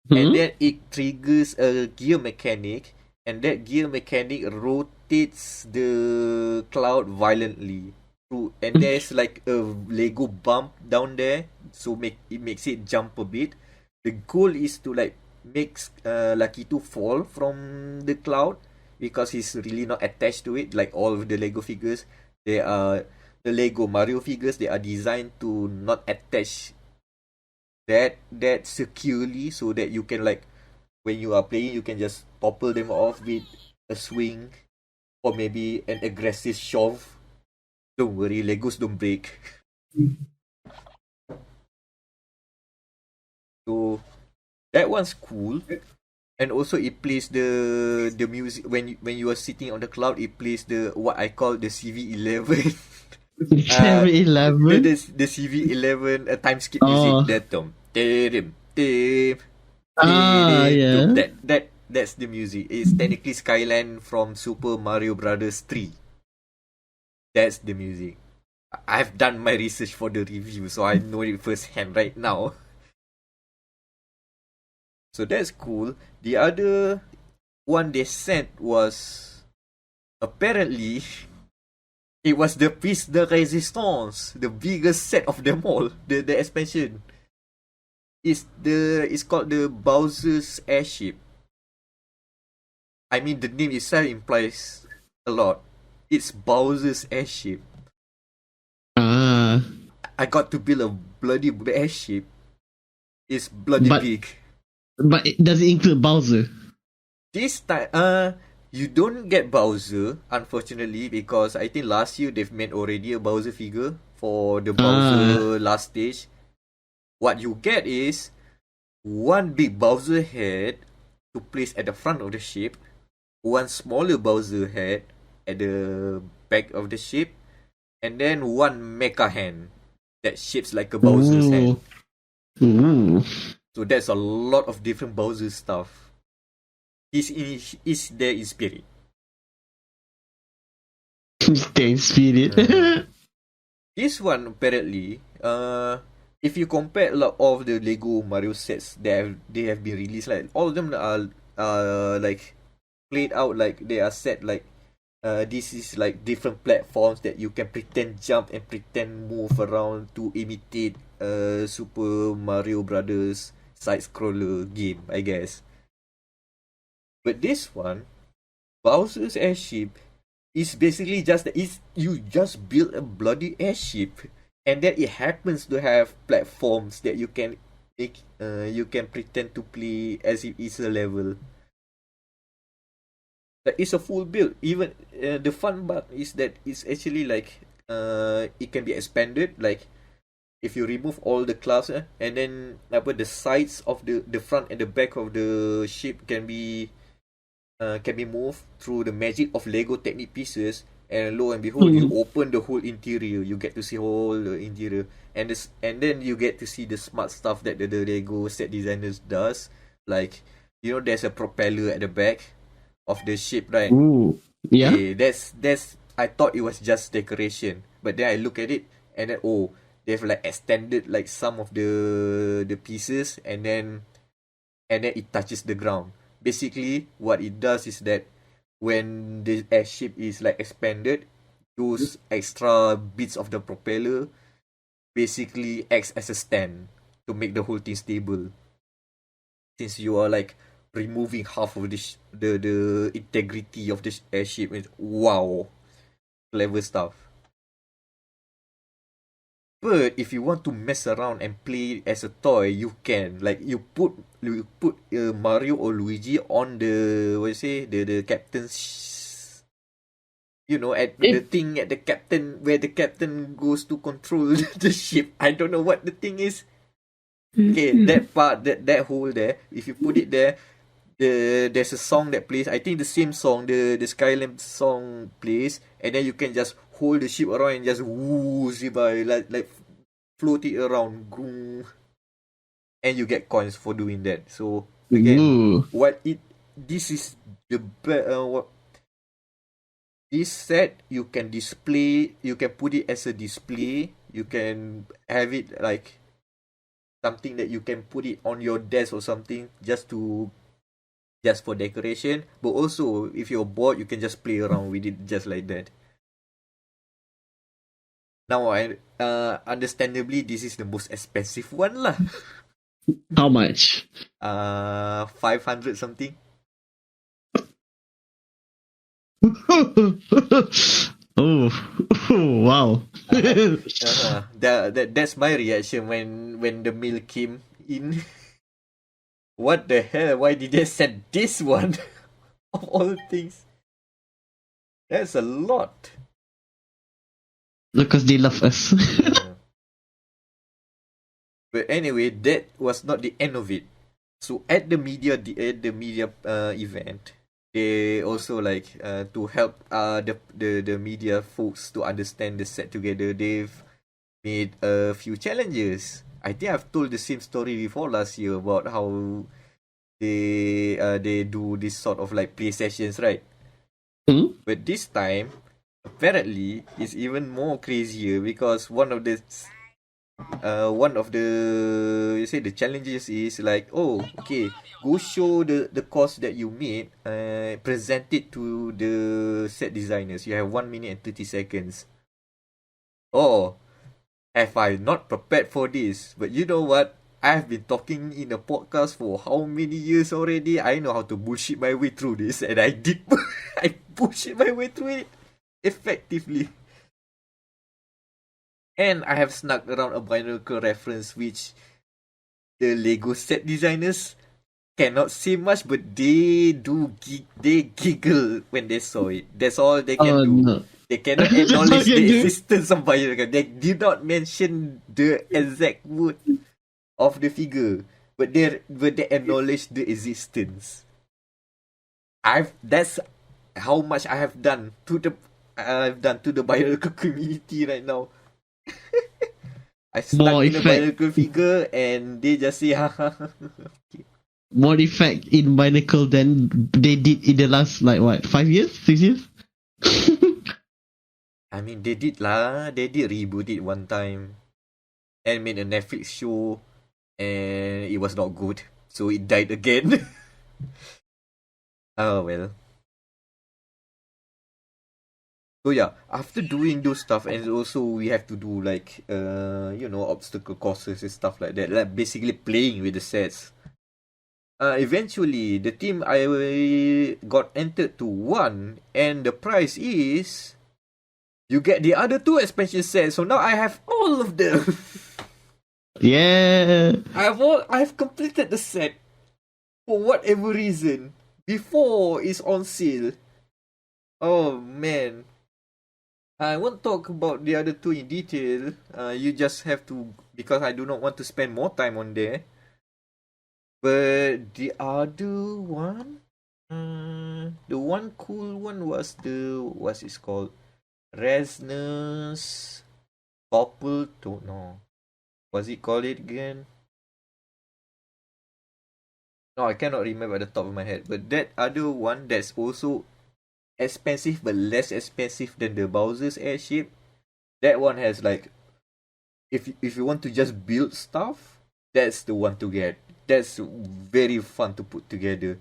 S2: and then it triggers a gear mechanic, and that gear mechanic rotates the cloud violently. And there's like a Lego bump down there, so it makes it jump a bit. The goal is to like make Lucky 2 fall from the cloud, because he's really not attached to it. Like all of the Lego figures, the Lego Mario figures, they are designed to not attach that securely, so that you can, like, when you are playing, you can just topple them off with a swing or maybe an aggressive shove. Don't worry, Legos don't break. So that one's cool. And also it plays the music when you are sitting on the cloud. It plays the what I call the CV11.
S1: CV11.
S2: The CV11 time skip music. That
S1: Yeah.
S2: That's the music. It's technically Skyline from Super Mario Brothers 3. That's the music. I've done my research for the review, so I know it firsthand right now. So that's cool. The other one they sent was, apparently, it was the Piece de Resistance, the biggest set of them all. The expansion. It's called the Bowser's Airship. I mean, the name itself implies a lot. It's Bowser's Airship. I got to build a bloody airship. It's bloody big.
S1: But does it include Bowser?
S2: This time, you don't get Bowser, unfortunately, because I think last year they've made already a Bowser figure for the Bowser last stage. What you get is one big Bowser head to place at the front of the ship, one smaller Bowser head at the back of the ship, and then one mecha hand that shapes like a Bowser's hand. So that's a lot of different Bowser stuff. Is there in spirit.
S1: Stay in spirit.
S2: This one apparently, if you compare a lot of the Lego Mario sets that they have been released, like all of them are like played out, like they are set like this is like different platforms that you can pretend jump and pretend move around to imitate Super Mario Brothers side scroller game, I guess. But this one, Bowser's Airship, is basically you just build a bloody airship, and then it happens to have platforms that you can pretend to play as if it's a level. That is a full build. Even the fun part is that it's actually like it can be expanded. Like if you remove all the clouds, and then the sides of the front and the back of the ship can be moved through the magic of Lego Technic pieces, and lo and behold, you open the whole interior. You get to see whole the interior, and then you get to see the smart stuff that the Lego set designers does. Like, you know, there's a propeller at the back of the ship, right?
S1: Ooh, yeah.
S2: Okay, that's. I thought it was just decoration, but then I look at it, and then they've like extended like some of the pieces, and then it touches the ground. Basically, what it does is that when the airship is like expanded, those extra bits of the propeller basically acts as a stand to make the whole thing stable. Since you are like removing half of the integrity of the airship, wow, clever stuff. But if you want to mess around and play as a toy, you can. Like you put Mario or Luigi on the captain's, at the thing at the captain where the captain goes to control the ship. I don't know what the thing is. Okay, that part, that hole there. If you put it there, there's a song that plays. I think the same song, the Skyrim song plays, and then you can just hold the ship around and just woozy by like float it around, and you get coins for doing that. So again, this is the this set you can display. You can put it as a display. You can have it like something that you can put it on your desk or something just for decoration. But also, if you're bored, you can just play around with it just like that. Now, understandably, this is the most expensive one lah.
S1: How much?
S2: 500 something.
S1: Oh, wow.
S2: That's my reaction when the mail came in. What the hell? Why did they send this one? Of all things. That's a lot.
S1: Because they love us.
S2: But anyway, that was not the end of it. So at the media event, they also like to help the media folks to understand the set together. They've made a few challenges. I think I've told the same story before last year about how they do this sort of like play sessions, right?
S1: Hmm?
S2: But this time, apparently, it's even more crazier because one of the the challenges is like, oh, okay, go show the course that you made, present it to the set designers. You have 1 minute and 30 seconds. Oh, have I not prepared for this? But you know what? I've been talking in a podcast for how many years already? I know how to bullshit my way through this, and I did. I bullshit my way through it effectively. And I have snuck around a binary reference which the Lego set designers cannot say much, but they giggle when they saw it. That's all they can do.
S1: No.
S2: They cannot acknowledge the existence of binary. They did not mention the exact word of the figure, but they acknowledge the existence. That's how much I have done to the biological community right now. I stuck in a biological figure and they just say okay.
S1: More effect in Binacle than they did in the last 5 years, 6 years.
S2: I mean, they did reboot it one time and made a Netflix show, and it was not good, so it died again. Oh well. So yeah, after doing those stuff, and also we have to do like obstacle courses and stuff like that, like basically playing with the sets. Eventually the team I got entered to won, and the prize is you get the other 2 expansion sets. So now I have all of them.
S1: Yeah.
S2: I've completed the set for whatever reason before it's on sale. Oh man. I won't talk about the other 2 in detail. You just have to, because I do not want to spend more time on there. But the other one, the one cool one was what's it called? Resness Topple, don't know. What's it called it again? No, I cannot remember at the top of my head. But that other one that's also expensive but less expensive than the Bowser's airship. That one has like, if you want to just build stuff, that's the one to get. That's very fun to put together.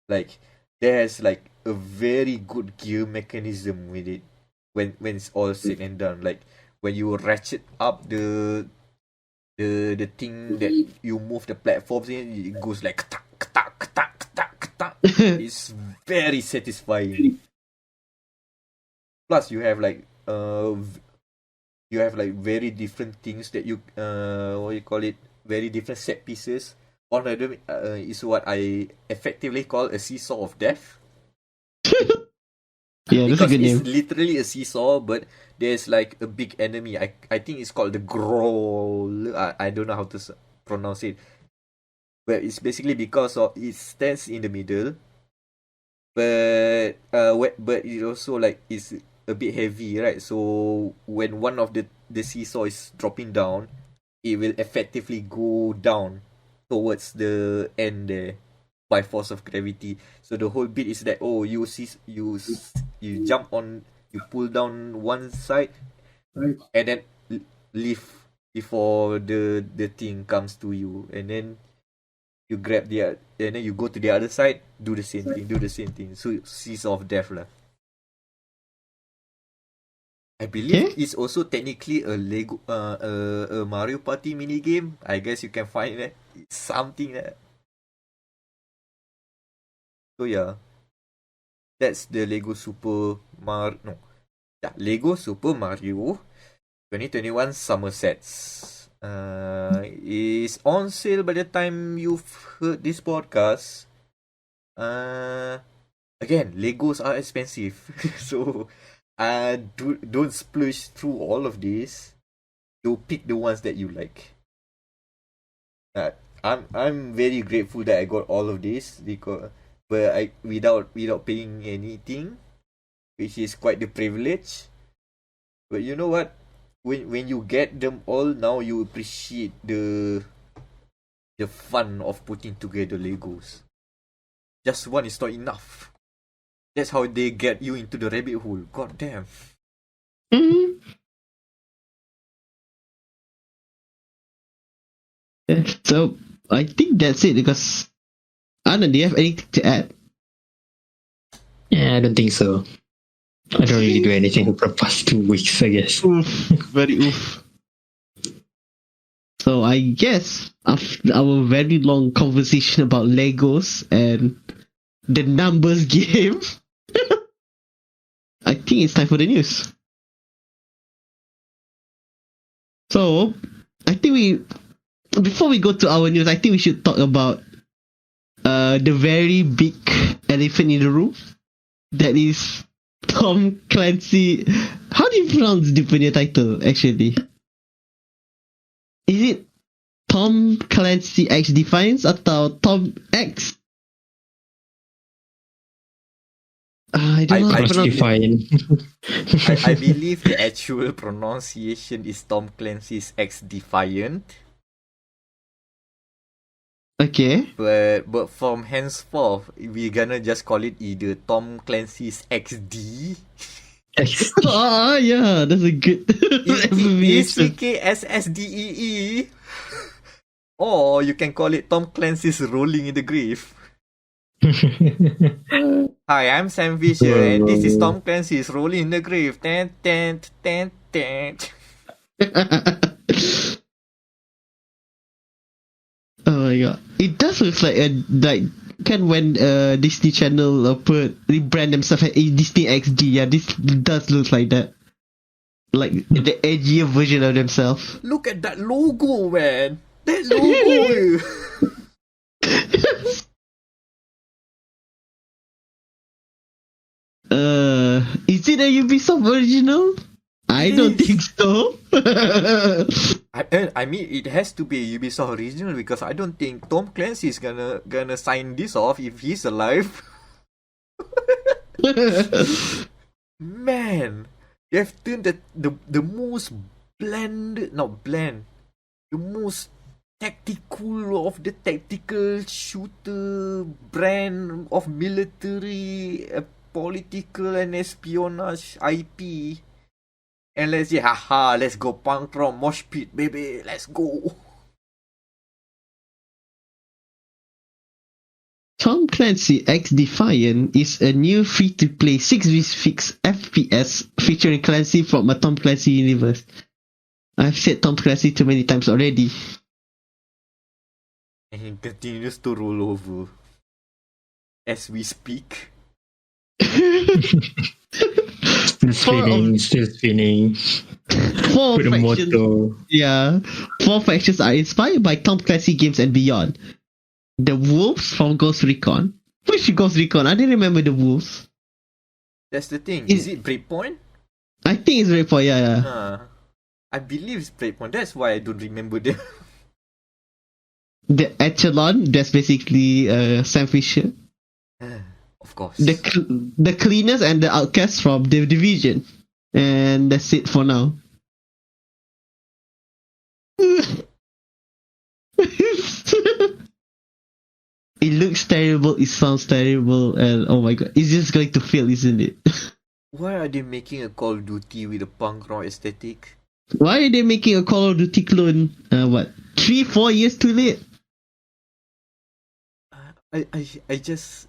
S2: Like, there's like a very good gear mechanism with it. when it's all said and done. Like when you ratchet up the thing that you move the platforms in, it goes like katak, katak, katak, katak, katak. It's very satisfying. Plus, you have like very different things that you what you call it, very different set pieces. One of them is what I effectively call a seesaw of death.
S1: Yeah, that's a
S2: Because
S1: good
S2: it's
S1: name.
S2: literally a seesaw, but there's like a big enemy. I think it's called the Growl. I don't know how to pronounce it. But it's basically because of it stands in the middle. But but it also like is a bit heavy, right? So when one of the seesaw is dropping down, it will effectively go down towards the end there by force of gravity. So the whole bit is that you jump on, you pull down one side and then leave before the thing comes to you, and then you grab and then you go to the other side, do the same thing. So seesaw of death lah. I believe
S1: Okay.
S2: it's also technically a Lego a Mario Party mini game. I guess you can find that. It's something that. So yeah, that's the Lego Super Mario 2021 summer sets. Is on sale by the time you've heard this podcast. Again, Legos are expensive, so don't splurge through all of this. Do pick the ones that you like. I'm very grateful that I got all of this without paying anything, which is quite the privilege. But you know what? When you get them all now, you appreciate the fun of putting together Legos. Just one is not enough. That's how they get you into the rabbit hole. God damn.
S1: Mhm. Yeah, so I think that's it because Anan, do you have anything to add?
S3: Yeah, I don't think so. I don't really do anything for the past 2 weeks, I guess.
S1: Oof, very oof. So I guess after our very long conversation about Legos and the numbers game, I think it's time for the news. So I think before we go to our news, I think we should talk about the very big elephant in the room. That is Tom Clancy. How do you pronounce the punya title actually? Is it Tom Clancy X Defiance atau Tom X? I don't know how to
S3: Cross
S1: pronounce it.
S3: define.
S2: I believe the actual pronunciation is Tom Clancy's X Defiant.
S1: Okay.
S2: But from henceforth, we're gonna just call it either Tom Clancy's XD,
S1: Yeah, that's a good abbreviation.
S2: ECKSSDEE, or you can call it Tom Clancy's Rolling in the Grave. Hi, I'm Sam Fisher, and this is Tom Clancy's Rolling in the Grave. Tan, tan, tan, tan.
S1: Oh my god, it does look like can when Disney Channel rebrand themselves as Disney XD. Yeah, this does look like that, like the edgier version of themselves.
S2: Look at that logo, man. That logo.
S1: Is it a Ubisoft original? I don't think so.
S2: I mean, it has to be a Ubisoft original because I don't think Tom Clancy is gonna sign this off if he's alive. Man, they've turned the most the most tactical of the tactical shooter brand of military, political and espionage IP. And let's say, let's go punk rock mosh pit, baby, let's go.
S1: Tom Clancy X Defiant is a new free-to-play 6v6 FPS featuring Clancy from a Tom Clancy universe. I've said Tom Clancy too many times already.
S2: And he continues to roll over as we speak.
S3: Still spinning.
S1: Four
S3: With a
S1: factions,
S3: motto.
S1: yeah, 4 factions are inspired by Tom Clancy games and beyond. The Wolves from Ghost Recon. Which Ghost Recon? I didn't remember the Wolves.
S2: That's the thing. Is it Breakpoint?
S1: I think it's Rainbow, yeah.
S2: I believe it's Breakpoint. That's why I don't remember them.
S1: The Echelon, that's basically Sam Fisher.
S2: Of course.
S1: The Cleaners and the Outcasts from The Division. And that's it for now. It looks terrible, it sounds terrible, and oh my god, it's just going to fail, isn't it?
S2: Why are they making a Call of Duty with a punk rock aesthetic?
S1: Why are they making a Call of Duty clone? 3-4 years too late?
S2: I just...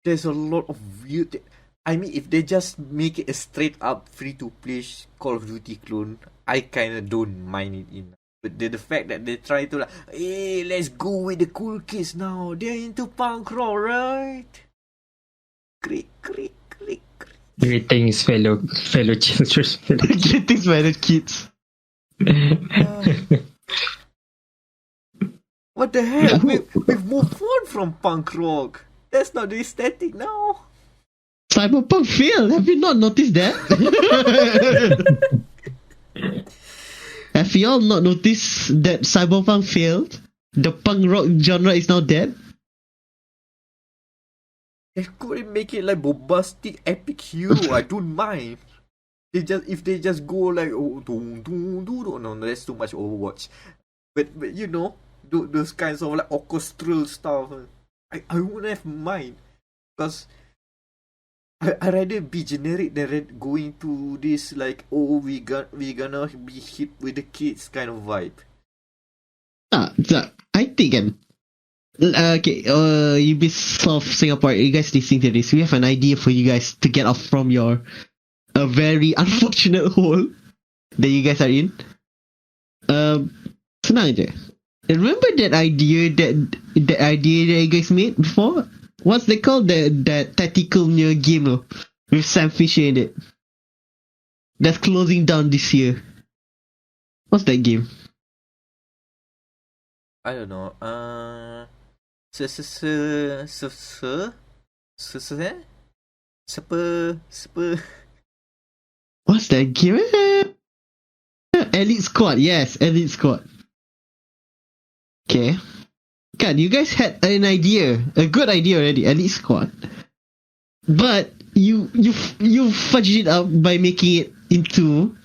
S2: There's a lot of weird... I mean, if they just make it a straight up free-to-play Call of Duty clone, I kinda don't mind it enough. But the fact that they try to like, hey, let's go with the cool kids now. They're into punk rock, right? Click, click, click, click.
S3: Greetings, fellow children.
S1: Greetings, fellow kids.
S2: What the hell? We've moved on from punk rock. That's not the aesthetic now.
S1: Cyberpunk failed. Have you not noticed that? Have you all not noticed that Cyberpunk failed? The punk rock genre is now dead?
S2: They couldn't make it like bombastic epic hero. I don't mind. If they just go like no, that's too much Overwatch. But you know, those kinds of like orchestral stuff, I wouldn't have mind, because I rather be generic than going to this like, oh, we gonna be hit with the kids kind of vibe.
S1: I think Ubisoft Singapore, you guys listening to this, we have an idea for you guys to get off from your a very unfortunate hole that you guys are in. Senang je. Remember that idea that you guys made before? What's they called? That tactical near game with Sam Fisher in it. That's closing down this year. What's that game?
S2: I don't know.
S1: What's that game? Elite Squad. Yes, Elite Squad. Okay. God, you guys had an idea, a good idea already, Elite Squad. But you fudged it up by making it into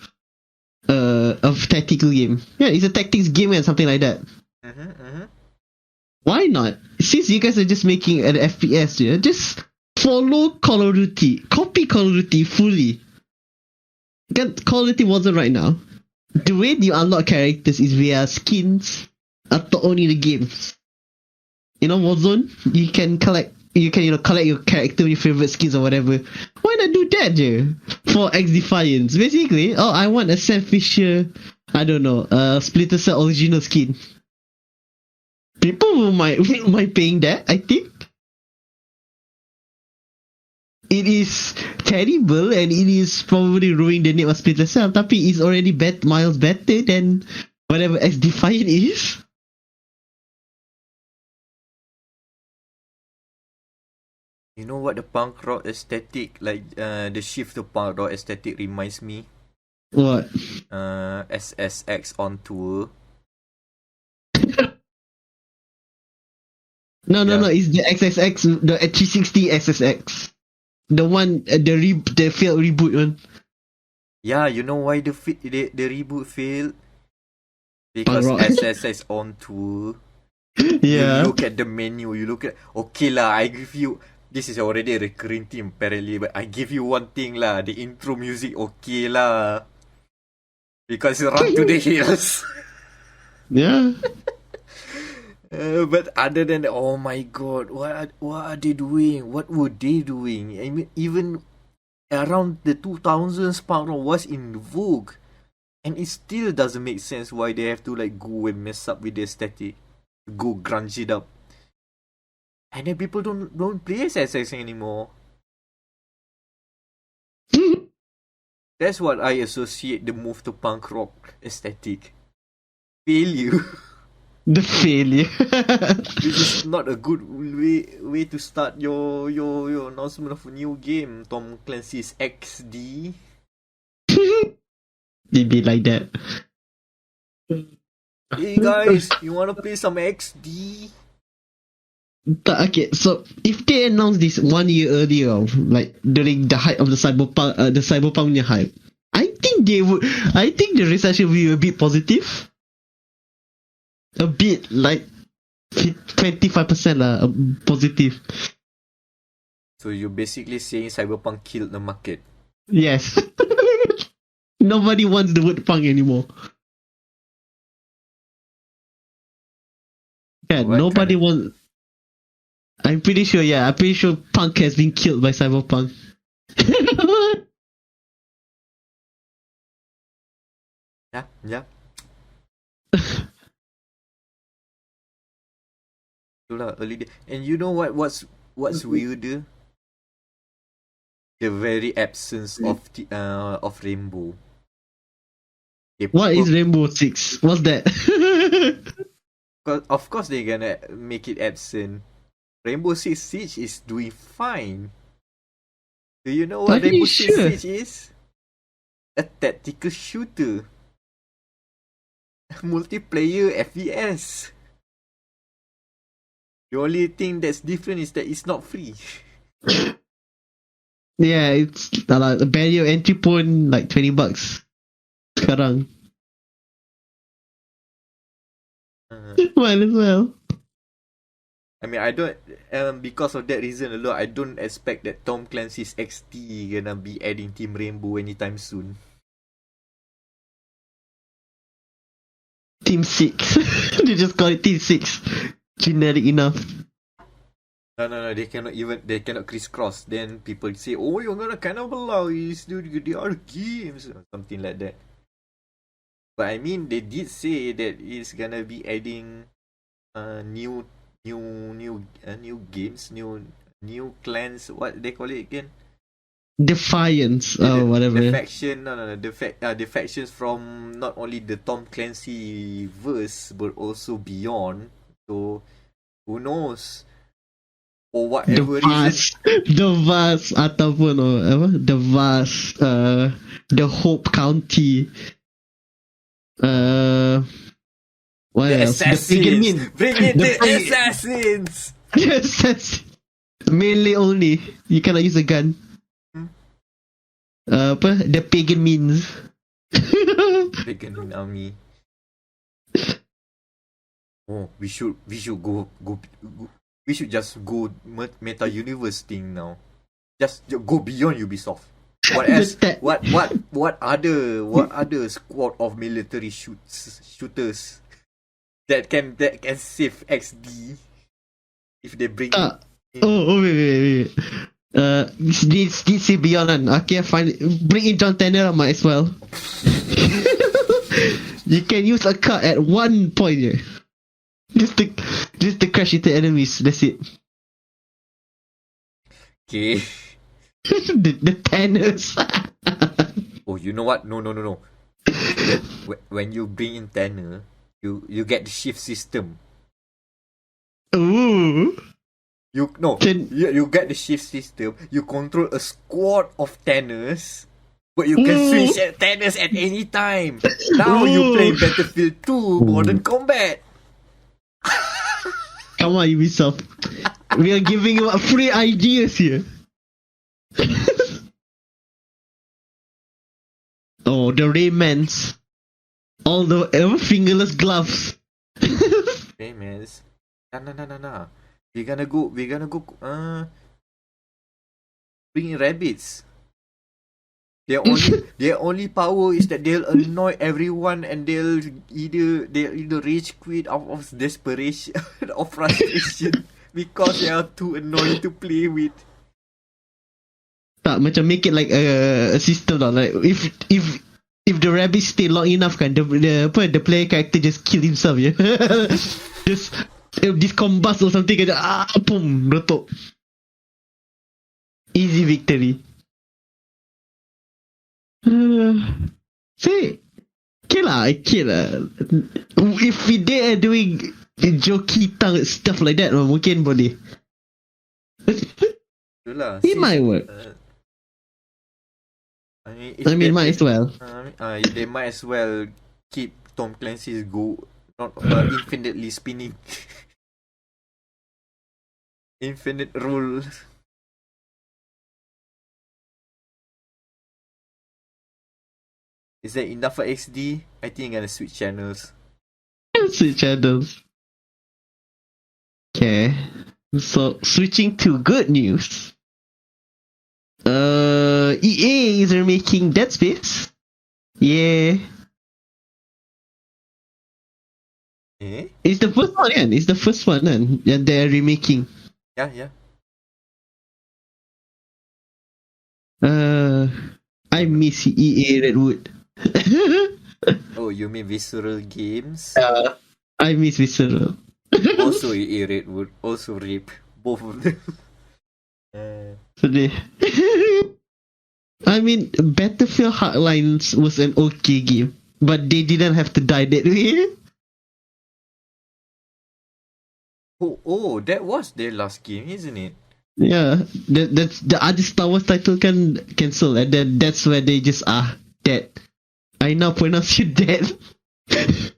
S1: a tactical game. Yeah, it's a tactics game and something like that. Why not? Since you guys are just making an FPS, yeah, just follow Call of Duty, copy Call of Duty fully. Call of Duty wasn't right now. The way you unlock characters is via skins atau only the games. You know, Warzone, you can collect your character with your favorite skins or whatever. Why not do that, je? For X Defiance. Basically, I want a Sam Fisher, I don't know, Splinter Cell original skin. People will mind paying that, I think. It is terrible and it is probably ruining the name of Splinter Cell, tapi it's already miles better than whatever X Defiant is.
S2: You know what the punk rock aesthetic, like the shift to punk rock aesthetic reminds me?
S1: What?
S2: SSX on tour.
S1: No, it's the XSX, the 360 SSX. The one, the failed reboot one.
S2: Yeah, you know why the reboot failed? Because SSX on tour.
S1: Yeah.
S2: You look at the menu, okay lah, I give you, this is already a recurring theme apparently, but I give you one thing lah, the intro music okay lah. Because Run to the Hills.
S1: Yeah.
S2: But other than that, oh my god, what are they doing? What were they doing? I mean, even around the 2000s, punk rock was in vogue, and it still doesn't make sense why they have to like go and mess up with the aesthetic, go grunge it up, and then people don't play SSX anymore. That's what I associate the move to punk rock aesthetic. Failure.
S1: The failure.
S2: Which is not a good way to start your announcement of a new game. Tom Clancy's XD.
S1: They be like that.
S2: Hey guys, you wanna play some XD?
S1: Okay, so if they announced this 1 year earlier, like during the height of the cyberpunk hype, I think the reception will be a bit positive. A bit like 25% positive.
S2: So you're basically saying Cyberpunk killed the market.
S1: Yes. Nobody wants the word punk anymore. Yeah,
S2: What
S1: nobody wants. I'm pretty sure punk has been killed by Cyberpunk.
S2: Yeah. Itulah early day. And you know what's weirder? The very absence of Rainbow.
S1: What is Rainbow Six? What's that?
S2: Of course they're gonna make it absent. Rainbow Six Siege is doing fine. Do you know what
S1: Are you
S2: Rainbow Six
S1: sure?
S2: Siege is? A tactical shooter. Multiplayer FPS. The only thing that's different is that it's not free.
S1: Yeah, it's the barrier entry pun like $20 sekarang. Might as well.
S2: I mean, I don't. Because of that reason alone, I don't expect that Tom Clancy's XT gonna be adding Team Rainbow anytime soon.
S1: Team 6. They just call it Team 6. Generic enough.
S2: No, they cannot crisscross. Then people say, oh, you're gonna cannibalize the other games, or something like that. But I mean, they did say that it's gonna be adding new games, new clans. What they call it again?
S1: Defiance or whatever.
S2: The faction, the factions from not only the Tom Clancy verse but also beyond. So who knows? For whatever reason,
S1: The vast ataupun apa? The vast the Hope County. What
S2: the
S1: else? The Pagan
S2: assassins,
S1: Min.
S2: bring in
S1: The
S2: the
S1: pagan-
S2: assassins.
S1: Yes. Melee only. You cannot use a gun. Apa? The Pagan Means.
S2: Pagan army. Oh, we should go. We should just go meta universe thing now. Just go beyond Ubisoft. What else? What other squad of military shooters that can save XD if they bring in?
S1: Wait. This say beyond kan. Okay, fine. Bring in John Tanner, might as well. You can use a car at one point je. Just to crash into enemies. That's it.
S2: Okay.
S1: the Tanners.
S2: Oh, you know what? No. When you bring in Tanner, you get the shift system.
S1: Ooh.
S2: You get the shift system. You control a squad of Tanners, but you can switch at Tanners at any time. Now you play Battlefield 2 Modern Combat.
S1: Come on, Ubisoft. We are giving you free ideas here. Oh, the Raymans. All the fingerless gloves.
S2: Famous. Nah. We're gonna go bring in rabbits. Their only power is that they'll annoy everyone and they'll either rage quit out of desperation or frustration because they are too annoying to play with.
S1: Tak, macam make it like a system lah. Like if the rabbit stay long enough kan, the player character just kill himself, yeah. Just discombust or something kan, boom, rotok. Easy victory. See, okay lah. If we dare doing jokey tongue stuff like that, mungkin boleh.
S2: Itulah.
S1: It might work.
S2: I mean,
S1: might as well.
S2: They might as well keep Tom Clancy's not infinitely spinning. Infinite rule. Is that enough for XD? I think I'm gonna switch channels.
S1: Switch channels. Okay. So switching to good news. EA is remaking Dead Space. Yeah. It's the first one, kan? It's the first one, kan? That they're remaking.
S2: Yeah.
S1: I miss EA Redwood.
S2: Oh, you mean Visceral Games?
S1: I miss Visceral.
S2: Also EA Redwood. Also RIP. Both of them.
S1: I mean, Battlefield Hardlines was an okay game, but they didn't have to die that way.
S2: Oh, that was their last game, isn't it?
S1: Yeah, that's the other Star Wars title can cancel, and then that's where they just dead. I now pronounce you dead.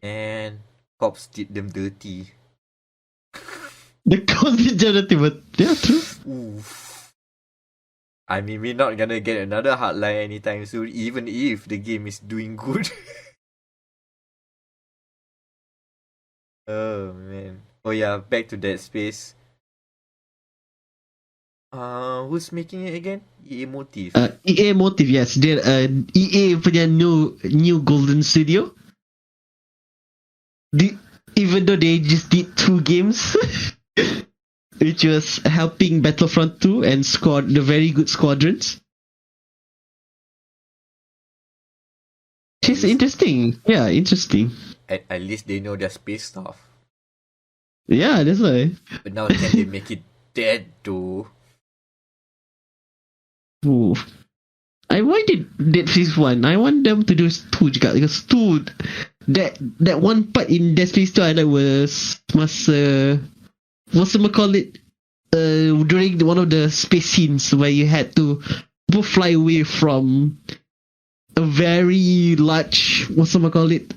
S2: And cops did them dirty.
S1: The cops did dirty, but yeah, true.
S2: Oof. I mean, we're not gonna get another Hardline anytime soon, even if the game is doing good. Oh man. Oh yeah, back to Dead Space. Who's making it again? EA Motive.
S1: EA Motive, yes. They're EA punya new golden studio. Even though they just did 2 games, which was helping Battlefront 2 and the very good Squadrons. It's interesting. Yeah, interesting.
S2: At least they know their space stuff.
S1: Yeah, that's why.
S2: But now can they make it dead too?
S1: Ooh. I wanted Dead Space 1. I want them to do 2 juga. Because 2, that one part in Dead Space 2 I like was masa, what's the call it? During one of the space scenes where you had to both fly away from a very large, what's the call it?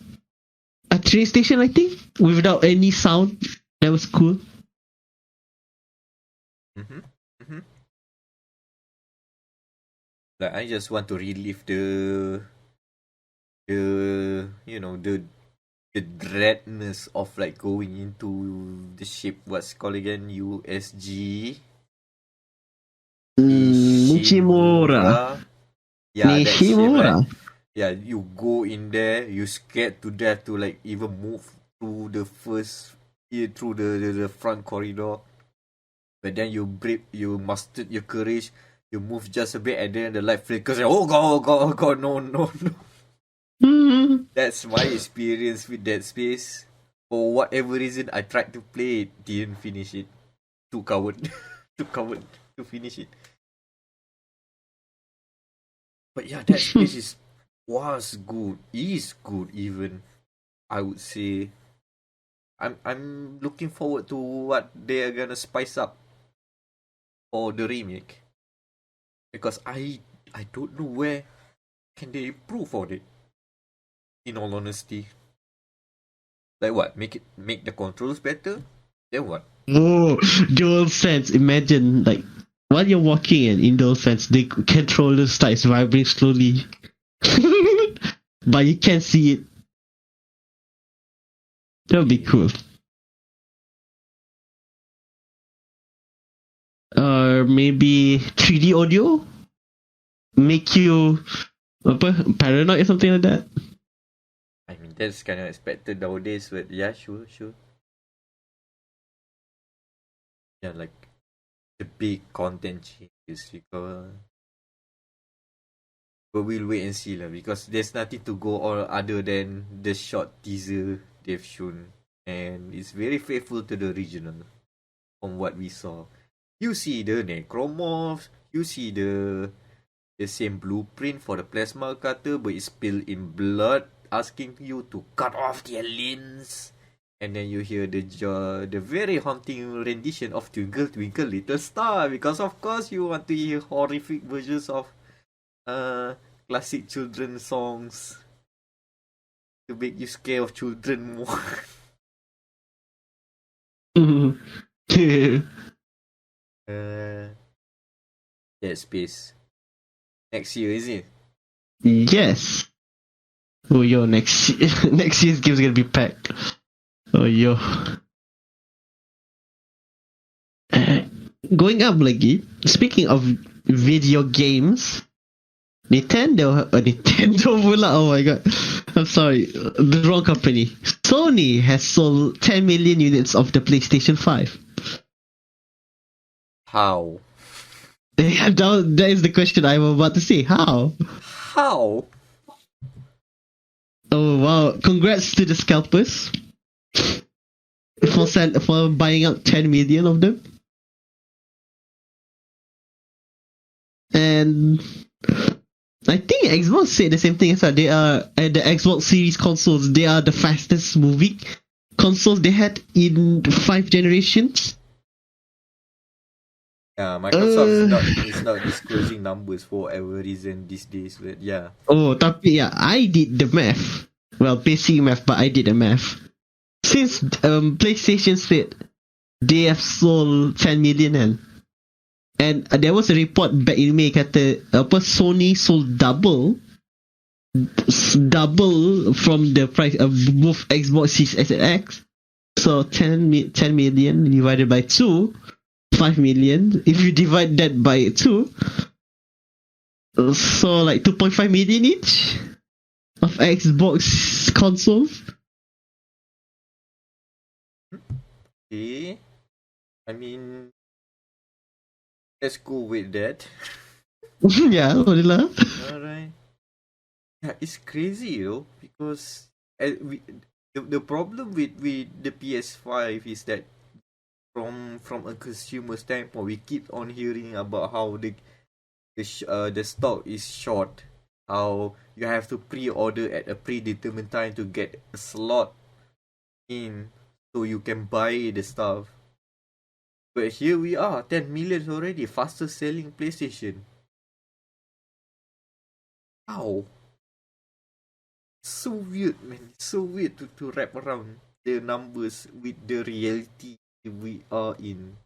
S1: A train station, I think, without any sound. That was cool.
S2: Like, I just want to relive the dreadness of like going into the ship. What's it called again? USG.
S1: Nishimura.
S2: Yeah, that ship,
S1: Nishimura.
S2: right? Yeah, you go in there, you scared to death to like even move through through the front corridor. But then you mustered your courage, you move just a bit, and then the light flickers. Oh god, no. That's my experience with Dead Space. For whatever reason, I tried to play it, didn't finish it. Too coward to finish it. But yeah, Dead Space is good even. I would say. I'm looking forward to what they are gonna spice up for the remake, because I don't know where can they improve on it. In all honesty, like what? Make the controls better? Then what?
S1: Oh, dual sense. Imagine like while you're walking in dual sense, the controller starts vibrating slowly, but you can't see it. That would be cool. Or maybe 3D audio? Make you Apa? Paranoid or something like that?
S2: I mean, that's kind of expected nowadays, but yeah, sure. Yeah, like the big content changes because. But we'll wait and see lah, because there's nothing to go on other than the short teaser they've shown, and it's very faithful to the original from what we saw. You see the necromorphs, you see the same blueprint for the plasma cutter, but it's spilled in blood, asking you to cut off their limbs. And then you hear the very haunting rendition of Twinkle Twinkle Little Star, because of course you want to hear horrific versions of classic children songs to make you scared of children more. Dead Space. Next year, is it?
S1: Yes. Oh yo, next year's game's gonna be packed. Oh yo. Going up lagi. Speaking of video games, Nintendo pula. Oh my god. I'm sorry. The wrong company. Sony has sold 10 million units of the PlayStation 5.
S2: How?
S1: That is the question I'm about to say. How?
S2: How?
S1: Oh wow. Congrats to the scalpers for buying out 10 million of them. And I think Xbox said the same thing as well. They are the Xbox Series consoles. They are the fastest moving consoles they had in 5 generations.
S2: Yeah, Microsoft is not disclosing numbers for whatever reason these days, but yeah.
S1: Oh, tapi yeah, I did the math. Well, basic math, but I did the math. Since PlayStation said they have sold 10 million and there was a report back in May kata Sony sold double from the price of both Xbox Series S and X. So 10 million divided by 2, 5 million. If you divide that by 2, so like 2.5 million each of Xbox consoles.
S2: Okay. I mean, let's go with that.
S1: Yeah, alhamdulillah.
S2: Alright. Yeah, it's crazy, because the problem with the PS5 is that from a consumer standpoint, we keep on hearing about how the stock is short, how you have to pre-order at a predetermined time to get a slot in so you can buy the stuff. But here we are, 10 million already, fastest selling PlayStation. How? So weird, man. So weird to wrap around the numbers with the reality we are in.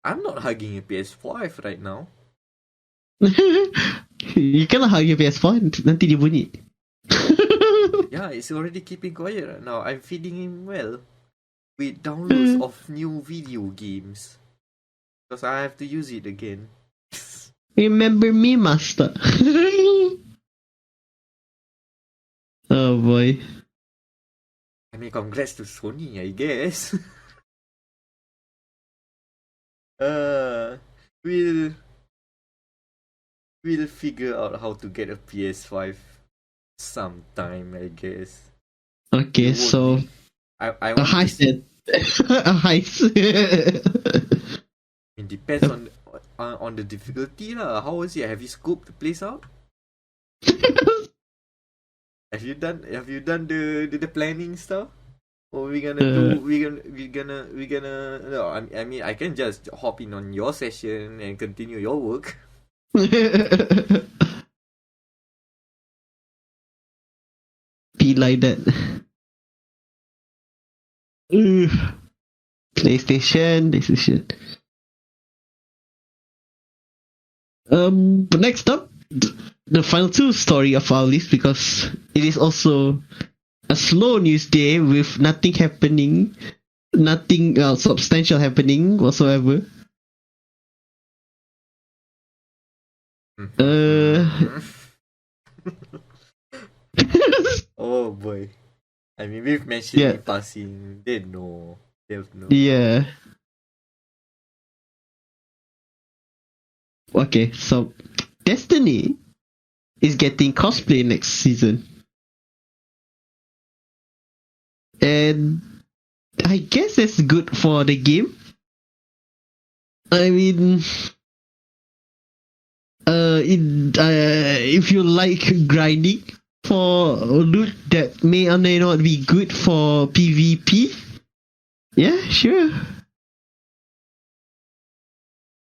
S2: I'm not hugging a PS5 right now.
S1: You cannot hug your PS4, nanti dia bunyi.
S2: Yeah, it's already keeping quiet right now. I'm feeding him well with downloads of new video games because I have to use it again.
S1: Remember me, master. Oh boy.
S2: I mean, congrats to Sony, I guess. We'll figure out how to get a PS5 sometime, I guess.
S1: Okay, so
S2: I
S1: a
S2: want
S1: heist then. A heist.
S2: It depends on the difficulty lah. How is it? Have you scoped the place out? Have you done the planning stuff? Or we gonna do we gonna no, I mean I can just hop in on your session and continue your work.
S1: Be like that. PlayStation. But next up, the final 2 story of our list, because it is also a slow news day with nothing substantial happening whatsoever.
S2: Oh boy. I mean, we've mentioned
S1: Yeah.
S2: in passing. They know. They'll know.
S1: Yeah. Okay, so Destiny is getting cosplay next season. And I guess that's good for the game. I mean, if you like grinding for loot that may or may not be good for PvP, yeah, sure.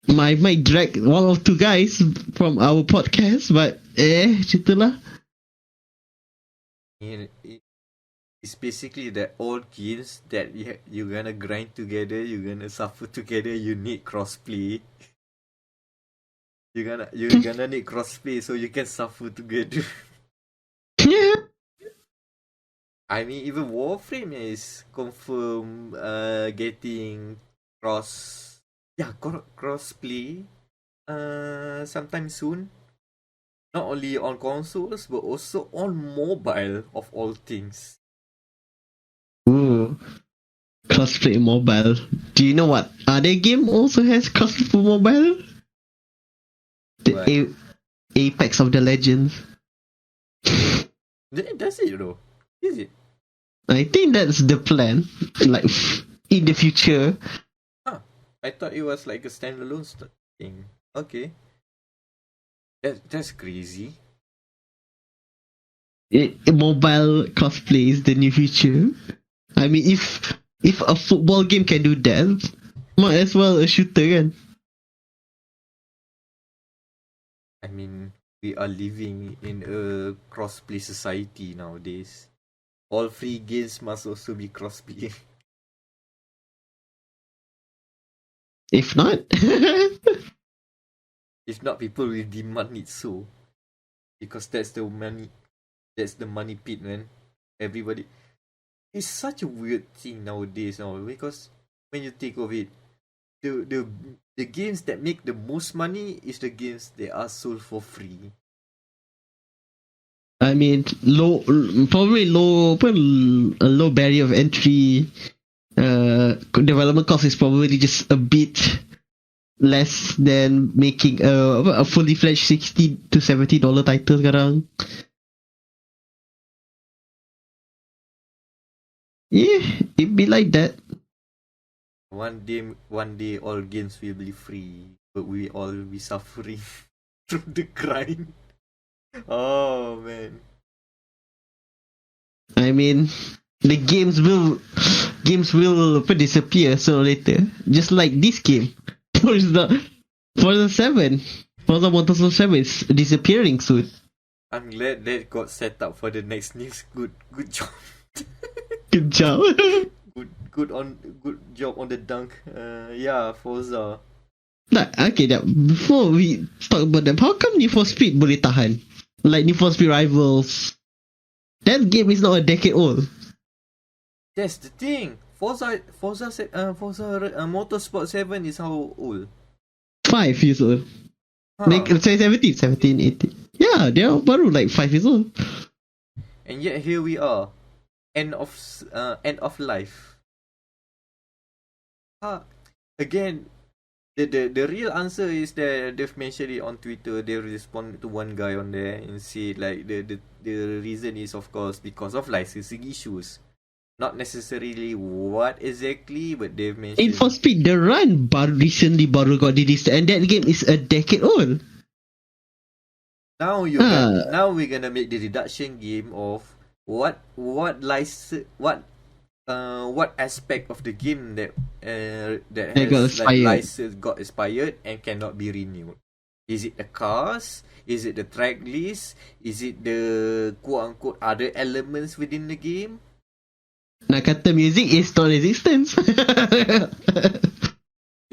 S1: Might drag one or two guys from our podcast, but macam lah.
S2: It's basically the old games that you're gonna grind together, you're gonna suffer together, you need crossplay. You're gonna need crossplay so you can suffer together.
S1: Yeah.
S2: I mean, even Warframe is confirm getting crossplay sometime soon. Not only on consoles but also on mobile of all things.
S1: Ooh. Crossplay mobile. Do you know what other game also has crossplay for mobile? The Apex of the Legends.
S2: Does it though? Is it?
S1: I think that's the plan. Like in the future.
S2: I thought it was like a standalone thing. Okay. That's crazy.
S1: Mobile cosplay is the new future. I mean, if a football game can do that, might as well a shooter kan.
S2: I mean, we are living in a crossplay society nowadays. All free games must also be crossplay.
S1: If not,
S2: If not, people will demand it so. Because that's the money pit, man. Everybody. It's such a weird thing nowadays now, because when you think of it, the games that make the most money is the games that are sold for free.
S1: I mean, low barrier of entry. Development cost is probably just a bit less than making a fully fledged $60 to $70 title sekarang. Yeah, it be like that.
S2: One day, all games will be free, but we all will be suffering through the grind. Oh man.
S1: I mean, the games will disappear sooner or later, just like this game. Forza 7, Forza Motorsport 7 is disappearing soon.
S2: I'm glad that got set up for the next news. Good job.
S1: Good job.
S2: Good job on the dunk. Yeah, Forza.
S1: Okay, before we talk about them, how come Need for Speed boleh tahan? Like Need for Speed Rivals. That game is not a decade old.
S2: That's the thing. Forza Motorsport 7 is how old?
S1: 5 years old. Like, say 17, 18. Yeah, they're baru like 5 years old.
S2: And yet here we are. End of life. Again, the real answer is that they've mentioned it on Twitter. They responded to one guy on there and said like the reason is of course because of licensing issues. Not necessarily what exactly, but they've mentioned.
S1: Need for Speed The Run recently got released, and that game is a decade old.
S2: Now we're gonna make the reduction game of what aspect of the game that has license got expired and cannot be renewed. Is it the cars? Is it the track list? Is it the quote unquote other elements within the game?
S1: Nak kata music is non-existent.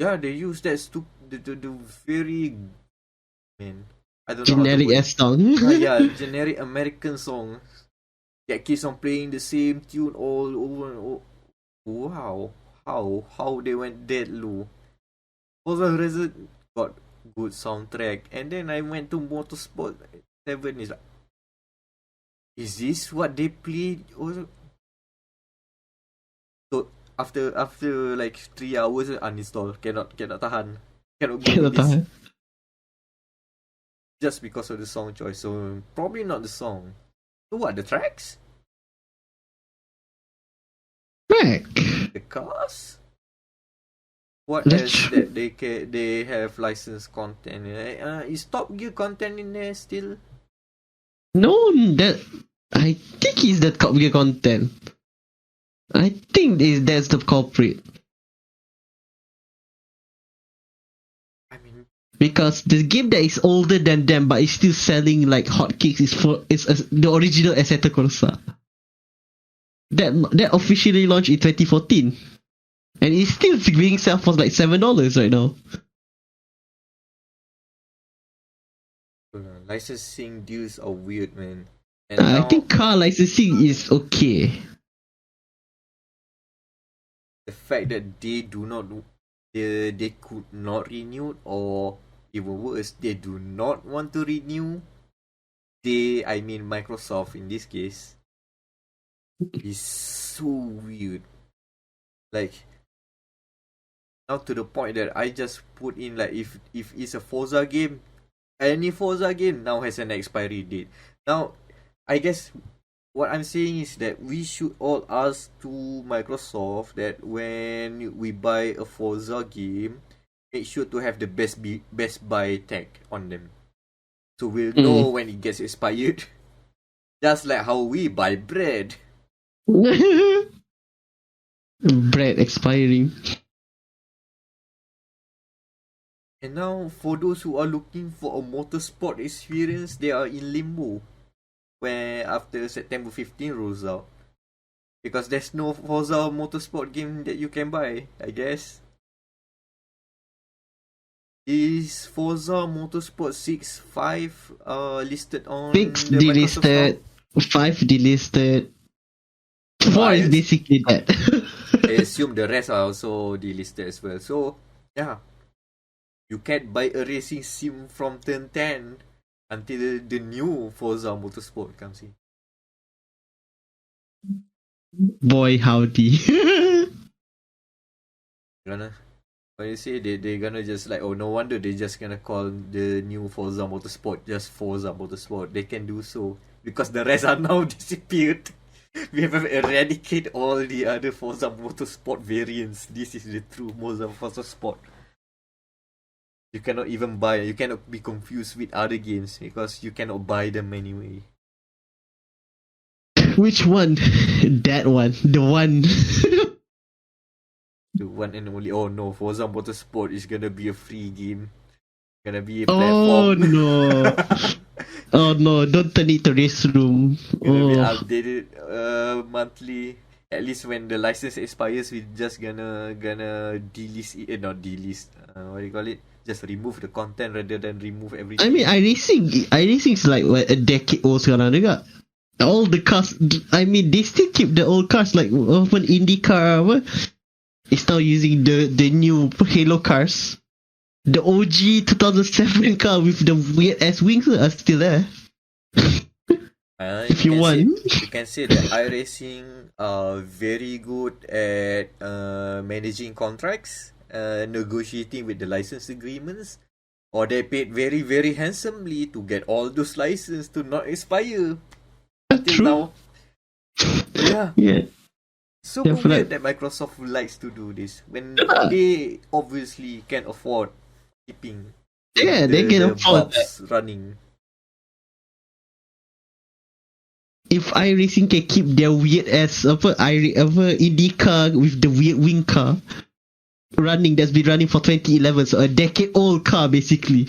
S2: Yeah, they use that the very I don't
S1: generic
S2: know
S1: ass song.
S2: generic American song that keeps on playing the same tune all over and over. Wow, how they went that low. Forza Horizon got good soundtrack, and then I went to Motorsport 7 is like Is this what they played? Also, so after like 3 hours uninstall, cannot tahan, cannot go with this just because of the song choice. So probably not the song. So what, the tracks,
S1: Meck.
S2: the cars? What
S1: That's
S2: else
S1: true.
S2: that they have licensed content? Is Top Gear content in there still?
S1: No, that I think is that Top Gear content. I think that's the culprit.
S2: I mean,
S1: Because the game that is older than them but is still selling like hotcakes is the original Assetto Corsa. That officially launched in 2014. And it's still being sold for like $7 right now.
S2: licensing deals are weird, man. And
S1: I
S2: now
S1: think car licensing is okay.
S2: the fact that they could not renew, or even worse, they do not want to renew. I mean Microsoft in this case, is so weird. Like, now to the point that I just put in, like, if it's a Forza game, any Forza game now has an expiry date. Now, I guess what I'm saying is that we should all ask to Microsoft that when we buy a Forza game, make sure to have the best buy tag on them, so we'll know when it gets expired. Just like how we buy bread.
S1: Bread expiring.
S2: And now, for those who are looking for a motorsport experience, they are in limbo where after September 15 rolls out. Because there's no Forza Motorsport game that you can buy, I guess. Is Forza Motorsport 6, 5 listed on
S1: 6
S2: the Microsoft Store?
S1: delisted, 5 delisted, 4 is basically that.
S2: I assume the rest are also delisted as well. So, yeah. You can't buy a racing sim from turn 10 until the new Forza Motorsport comes in.
S1: Boy, howdy.
S2: Gonna, when you say they're gonna just like, oh, no wonder they just gonna call the new Forza Motorsport just Forza Motorsport. They can do so because the rest are now disappeared. We have eradicated all the other Forza Motorsport variants. This is the true Forza Sport. You cannot even buy. You cannot be confused with other games because you cannot buy them anyway.
S1: Which one? That one. The one.
S2: The one and only. Oh no, Forza Motorsport is gonna be a free game. Gonna be a platform.
S1: Oh no. Oh no, don't turn it to race room.
S2: Gonna be updated monthly. At least when the license expires, we just gonna delist it. Not delist. What do you call it? Just remove the content rather than remove everything.
S1: I mean, iRacing is like what, a decade old sekarang juga. All the cars, I mean, they still keep the old cars, like open IndyCar, what? It's now using the new Halo cars. The OG 2007 car with the weird ass wings are still there. If you want.
S2: You can say that iRacing are very good at managing contracts, negotiating with the license agreements, or they paid very, very handsomely to get all those licenses to not expire until now. Yeah. So weird that Microsoft likes to do this when they obviously can afford keeping
S1: they can afford
S2: running.
S1: If iRacing can keep their weird ass IndyCar with the weird wing car running, that's been running for 2011, so a decade old car basically.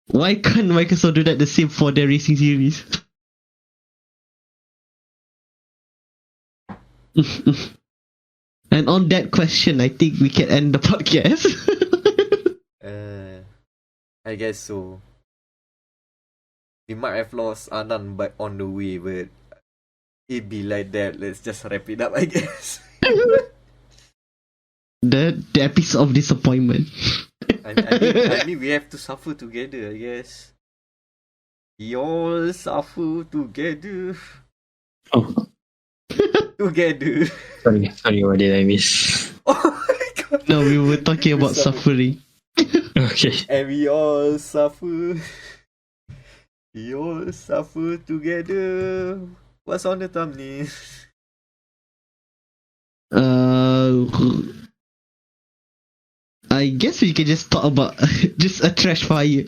S1: Why can't Microsoft do that the same for their racing series? And on that question, I think we can end the podcast.
S2: I guess so. We might have lost Anan but on the way, but it be like that. Let's just wrap it up, I guess.
S1: the episode of disappointment.
S2: I mean, we have to suffer together, I guess. We all suffer together.
S3: Oh,
S2: together.
S3: sorry, what did I miss?
S2: Oh my god.
S1: No, we were talking about suffering.
S3: Okay.
S2: And we all suffer. We all suffer together. What's on the thumbnail?
S1: I guess we can just talk about just a trash fire.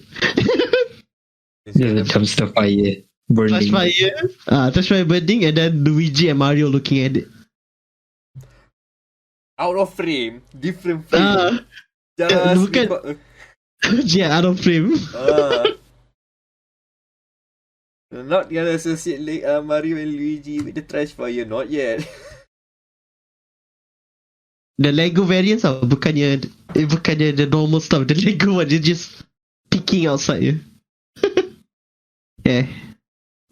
S3: Yeah, the dumpster fire burning.
S1: Trash fire burning, and then Luigi and Mario looking at it.
S2: Out of frame, different frame. Just
S1: bukan.
S2: because-
S1: Yeah, out of frame.
S2: Not gonna associate Mario and Luigi with the trash fire, not yet.
S1: The Lego variants bukannya the normal stuff. The Lego one is just peeking outside. Yeah.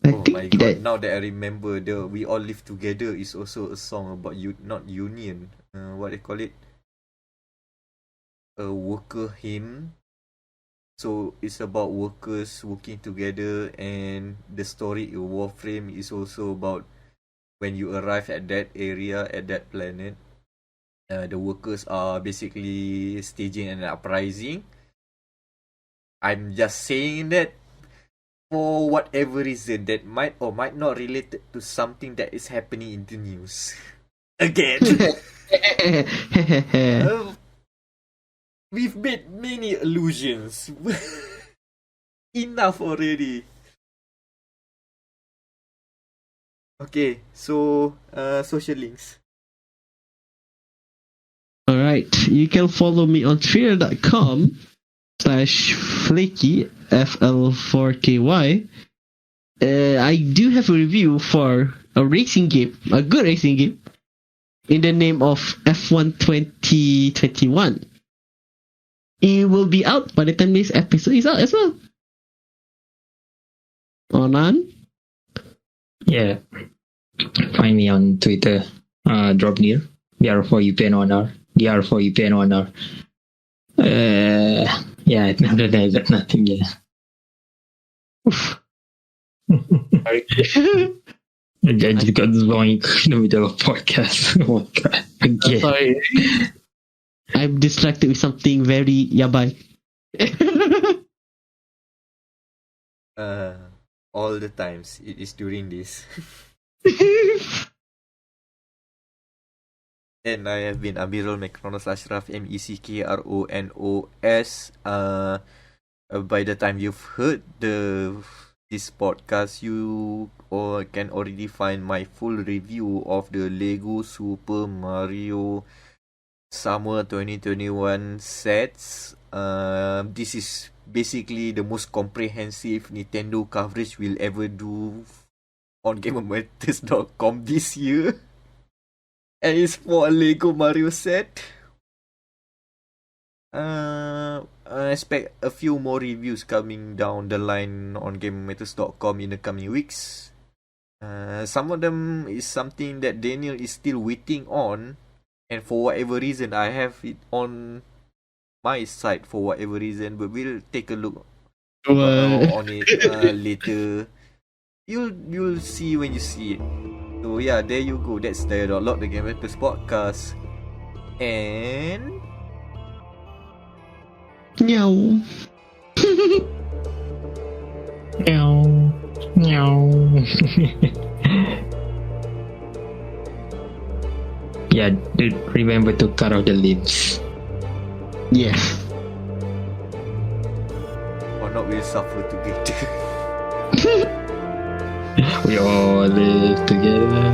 S1: I
S2: Oh
S1: think
S2: my god,
S1: that
S2: now that I remember, the We All Live Together is also a song about not union. What they call it? A worker hymn. So it's about workers working together, and the story in Warframe is also about when you arrive at that area, at that planet. The workers are basically staging an uprising. I'm just saying that for whatever reason that might or might not relate to something that is happening in the news. Again. We've made many allusions. Enough already. Okay, so social links.
S1: Alright, you can follow me on twitter.com/flaky FL4KY. I do have a review for a racing game, a good racing game, in the name of F1 2021. It will be out by the time this episode is out as well. Anan?
S3: Yeah. Find me on Twitter. Drop near. DR4UPN1R. DR4UPN1R. Yeah, other than that, I got nothing yet. I just got zoink in the middle of podcast. Oh my god. Again.
S1: Sorry. I'm distracted with something very yabai.
S2: All the times it is during this. And I have been Amirul Mekronos Ashraf, Meckronos. By the time you've heard this podcast, you can already find my full review of the Lego Super Mario Summer 2021 sets. This is basically the most comprehensive Nintendo coverage we'll ever do on GamerMatters.com this year. And it's for a Lego Mario set. I expect a few more reviews coming down the line on GamerMatters.com in the coming weeks. Some of them is something that Danial is still waiting on, and for whatever reason I have it on my side for whatever reason, but we'll take a look on it later. You'll see when you see it. So yeah, there you go. That's dia.log, the Game Matters podcast. And
S1: Meow.
S3: Meow. Meow. Yeah, dude, remember to cut off the lips.
S1: Yes.
S2: or not, we'll suffer together.
S3: We all live together.